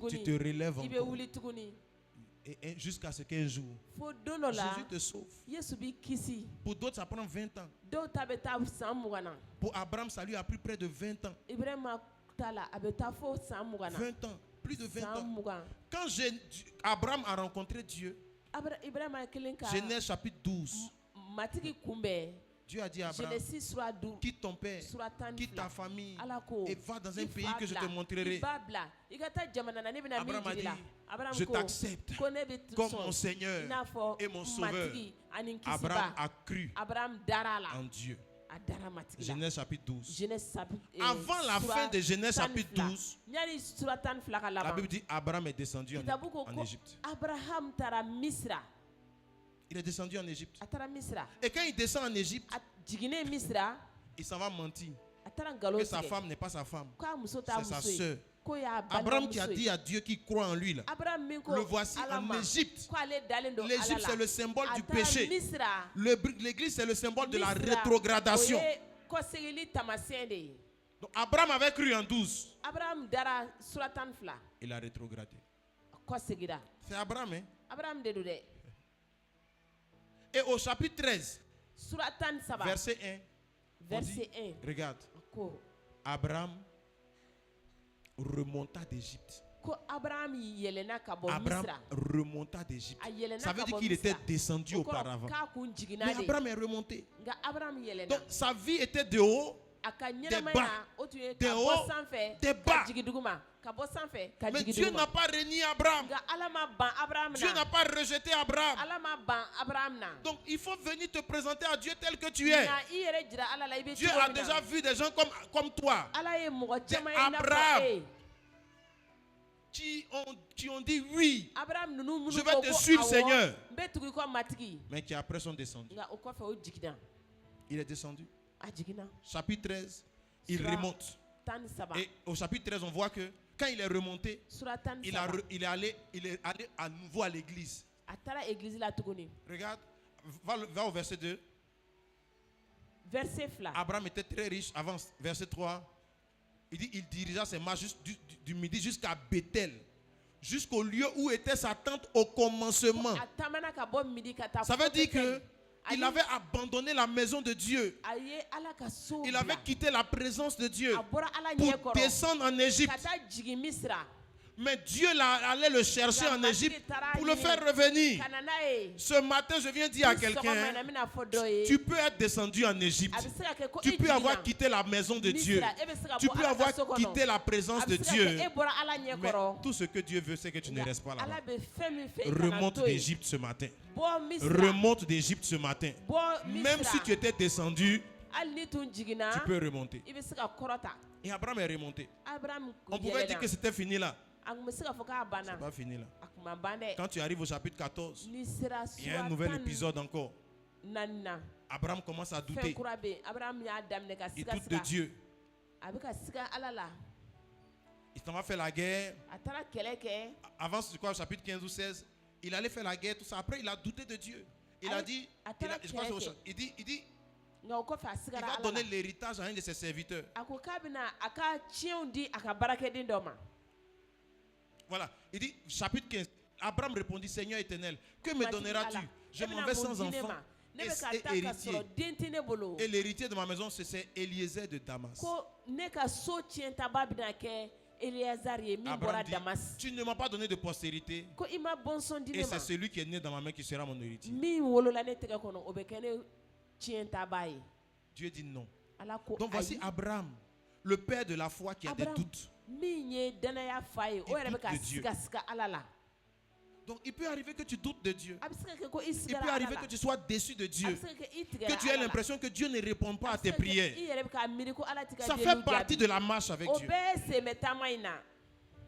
Tu te relèves encore. Et jusqu'à ce qu'un jour, Jésus te sauve. Pour d'autres, ça prend 20 ans. Pour Abraham, ça lui a pris près de 20 ans. 20 ans. Plus de 20 ans. Quand Abraham a rencontré Dieu, Genèse chapitre 12, Dieu a dit à Abraham, quitte ton père, quitte ta famille et va dans un pays que je te montrerai. Abraham a dit, je t'accepte comme mon Seigneur et mon Sauveur. Abraham a cru en Dieu. Genèse chapitre 12. Avant la fin de Genèse chapitre 12, la Bible dit Abraham est descendu en Égypte. Il est descendu en Égypte. Et quand il descend en Égypte, il s'en va mentir que sa femme n'est pas sa femme, c'est sa soeur. Abraham qui a dit à Dieu qu'il croit en lui là, le voici en Égypte. L'Égypte c'est le symbole du péché. L'église c'est le symbole de la rétrogradation. Donc Abraham avait cru en 12. Il a rétrogradé. C'est Abraham, hein? Et au chapitre 13, verset 1, dit, regarde, Abraham remonta d'Égypte. Abraham remonta d'Égypte. Ça veut dire qu'il était descendu auparavant. Mais Abraham est remonté. Donc sa vie était de haut, des bas, de haut, des bas. Mais Dieu n'a pas renié Abraham. Dieu n'a pas rejeté Abraham. Donc il faut venir te présenter à Dieu tel que tu es. Dieu a déjà vu des gens comme toi. Des Abraham qui ont dit oui, je vais te suivre Seigneur. Mais qui après sont descendus. Il est descendu. Chapitre 13, il remonte. Et au chapitre 13, on voit que quand il est remonté, il est allé à nouveau à l'église. Regarde, va au verset 2. Abraham était très riche. Avance, verset 3. Il dit il dirigea ses marches du midi jusqu'à Bethel, jusqu'au lieu où était sa tente au commencement. Ça veut dire que il avait abandonné la maison de Dieu. Il avait quitté la présence de Dieu pour descendre en Égypte. Mais Dieu allait le chercher en Égypte pour le faire revenir. Ce matin, je viens dire à quelqu'un, tu peux être descendu en Égypte. Tu peux avoir quitté la maison de Dieu. Tu peux avoir quitté la présence de Dieu. Mais tout ce que Dieu veut, c'est que tu ne restes pas là-bas. Remonte d'Égypte ce matin. Remonte d'Égypte ce matin. Même si tu étais descendu, tu peux remonter. Et Abraham est remonté. On pouvait dire que c'était fini là. C'est pas fini là. Quand tu arrives au chapitre 14, il y a un nouvel épisode encore. Abraham commence à douter. Il doute de Dieu. Il s'en va faire la guerre. Avant, je crois, au chapitre 15 ou 16, il allait faire la guerre, tout ça. Après, il a douté de Dieu. Il a dit, il va donner l'héritage à un de ses serviteurs. Voilà, il dit, chapitre 15, Abraham répondit, Seigneur éternel, que me donneras-tu? Je m'en vais sans enfant et héritier. Et l'héritier de ma maison, c'est Eliezer de Damas. Abraham dit, tu ne m'as pas donné de postérité, et c'est celui qui est né dans ma main qui sera mon héritier. Dieu dit non. Donc voici Abraham, le père de la foi qui a des doutes. Il doute de Dieu. Donc il peut arriver que tu doutes de Dieu. Il peut arriver que tu sois déçu de Dieu. Que tu aies l'impression que Dieu ne répond pas à tes prières. Ça fait partie de la marche avec Dieu.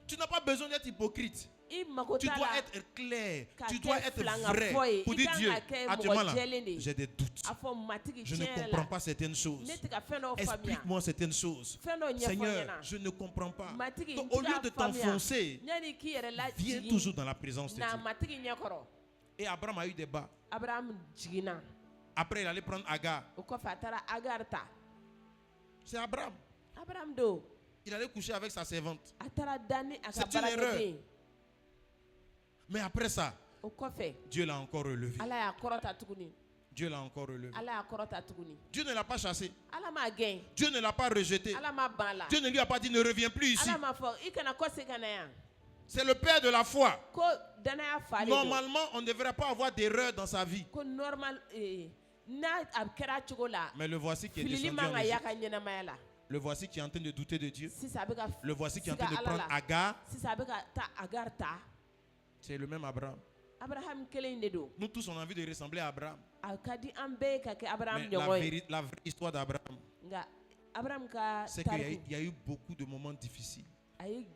Tu n'as pas besoin d'être hypocrite. Tu dois être clair, tu dois être vrai pour dire Dieu, actuellement là, j'ai des doutes. Je ne comprends pas certaines choses. Explique-moi certaines choses. Seigneur, je ne comprends pas. Donc, au lieu de t'enfoncer, viens toujours dans la présence de Dieu. Et Abraham a eu des bas. Après, il allait prendre Agar. C'est Abraham. Il allait coucher avec sa servante. C'est une erreur. Mais après ça, Dieu l'a encore relevé. Dieu l'a encore relevé. Dieu ne l'a pas chassé. Dieu ne l'a pas rejeté. Dieu ne lui a pas dit ne reviens plus ici. C'est le père de la foi. Normalement, on ne devrait pas avoir d'erreur dans sa vie. Mais le voici qui est descendu en Égypte. Le voici qui est en train de douter de Dieu. Le voici qui est en train de prendre Agar. C'est le même Abraham. Nous tous on a envie de ressembler à Abraham. Mais la vraie histoire d'Abraham, c'est qu'il y a eu beaucoup de moments difficiles. Mais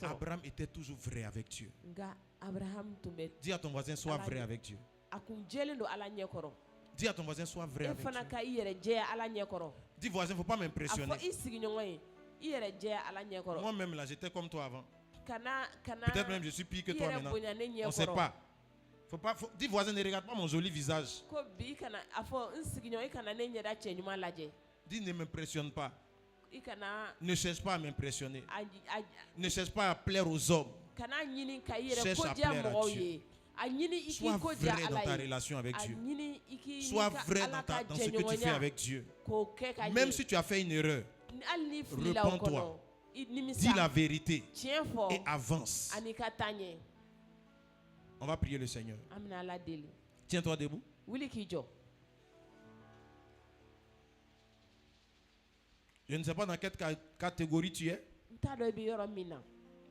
Abraham était toujours vrai avec Dieu. Dis à ton voisin, sois vrai avec Dieu. Dis à ton voisin, sois vrai avec Dieu. Dis voisin, il ne faut pas m'impressionner. Moi-même là, j'étais comme toi avant. Peut-être même je suis pire que toi maintenant. On ne sait pas. Dis voisin, ne regarde pas mon joli visage. Dis ne m'impressionne pas. Ne cherche pas à m'impressionner. Ne cherche pas à plaire aux hommes. Cherche à plaire à Dieu. Sois vrai dans ta relation avec Dieu. Sois vrai dans ce que tu fais avec Dieu. Même si tu as fait une erreur, repens-toi. Dis la vérité et avance. On va prier le Seigneur. Tiens-toi debout. Je ne sais pas dans quelle catégorie tu es,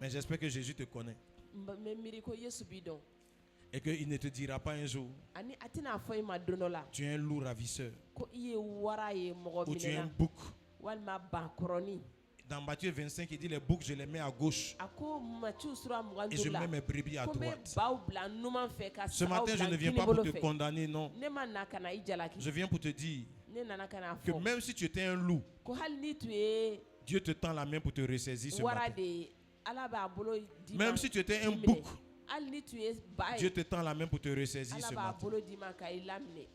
mais j'espère que Jésus te connaît. Et qu'il ne te dira pas un jour, tu es un loup ravisseur, ou tu es un bouc. Dans Matthieu 25, il dit les boucs, je les mets à gauche et je mets mes brebis à droite. Ce matin, je ne viens pas pour te condamner, non. Je viens pour te dire que même si tu étais un loup, Dieu te tend la main pour te ressaisir ce matin. Même si tu étais un bouc, Dieu te tend la main pour te ressaisir ce matin.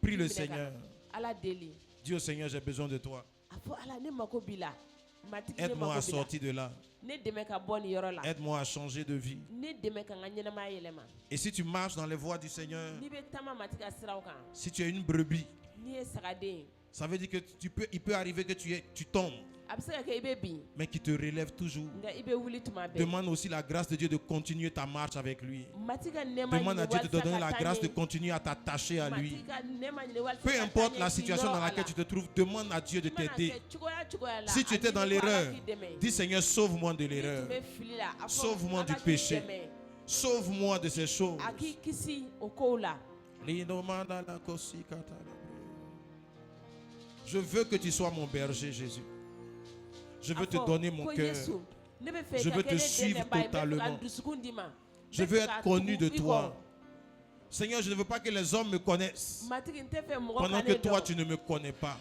Prie le Seigneur. Dis au Seigneur, j'ai besoin de toi. Aide-moi à sortir de là. Aide-moi à changer de vie. Et si tu marches dans les voies du Seigneur, si tu es une brebis, ça veut dire que il peut arriver que tu tombes. mais qui te relève toujours. Demande aussi la grâce de Dieu de continuer ta marche avec lui. Demande à Dieu de te donner la grâce de continuer à t'attacher à lui. Peu importe la situation dans laquelle tu te trouves, demande à Dieu de t'aider. Si tu étais dans l'erreur, dis Seigneur, sauve-moi de l'erreur. Sauve-moi du péché. Sauve-moi de ces choses. Je veux que tu sois mon berger, Jésus. Je veux te donner mon cœur. Je veux te suivre totalement. Je veux être connu de toi. Seigneur, je ne veux pas que les hommes me connaissent pendant que toi, tu ne me connais pas.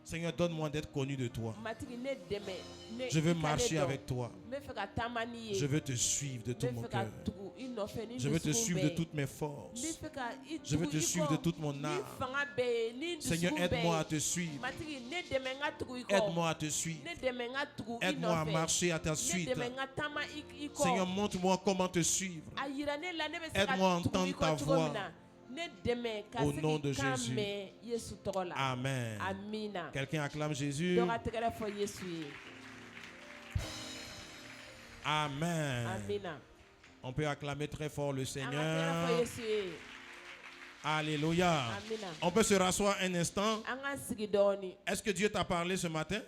Seigneur, donne-moi d'être connu de toi. Je veux marcher avec toi. Je veux te suivre de tout mon cœur. Je veux te suivre de toutes mes forces. Je veux te suivre de toute mon âme. Seigneur, aide-moi à te suivre. Aide-moi à te suivre. Aide-moi à marcher à ta suite. Seigneur, montre-moi comment te suivre. Aide-moi à entendre ta voix. Au nom de Jésus. Amen. Quelqu'un acclame Jésus. Amen. On peut acclamer très fort le Seigneur. Alléluia. On peut se rasseoir un instant. Est-ce que Dieu t'a parlé ce matin?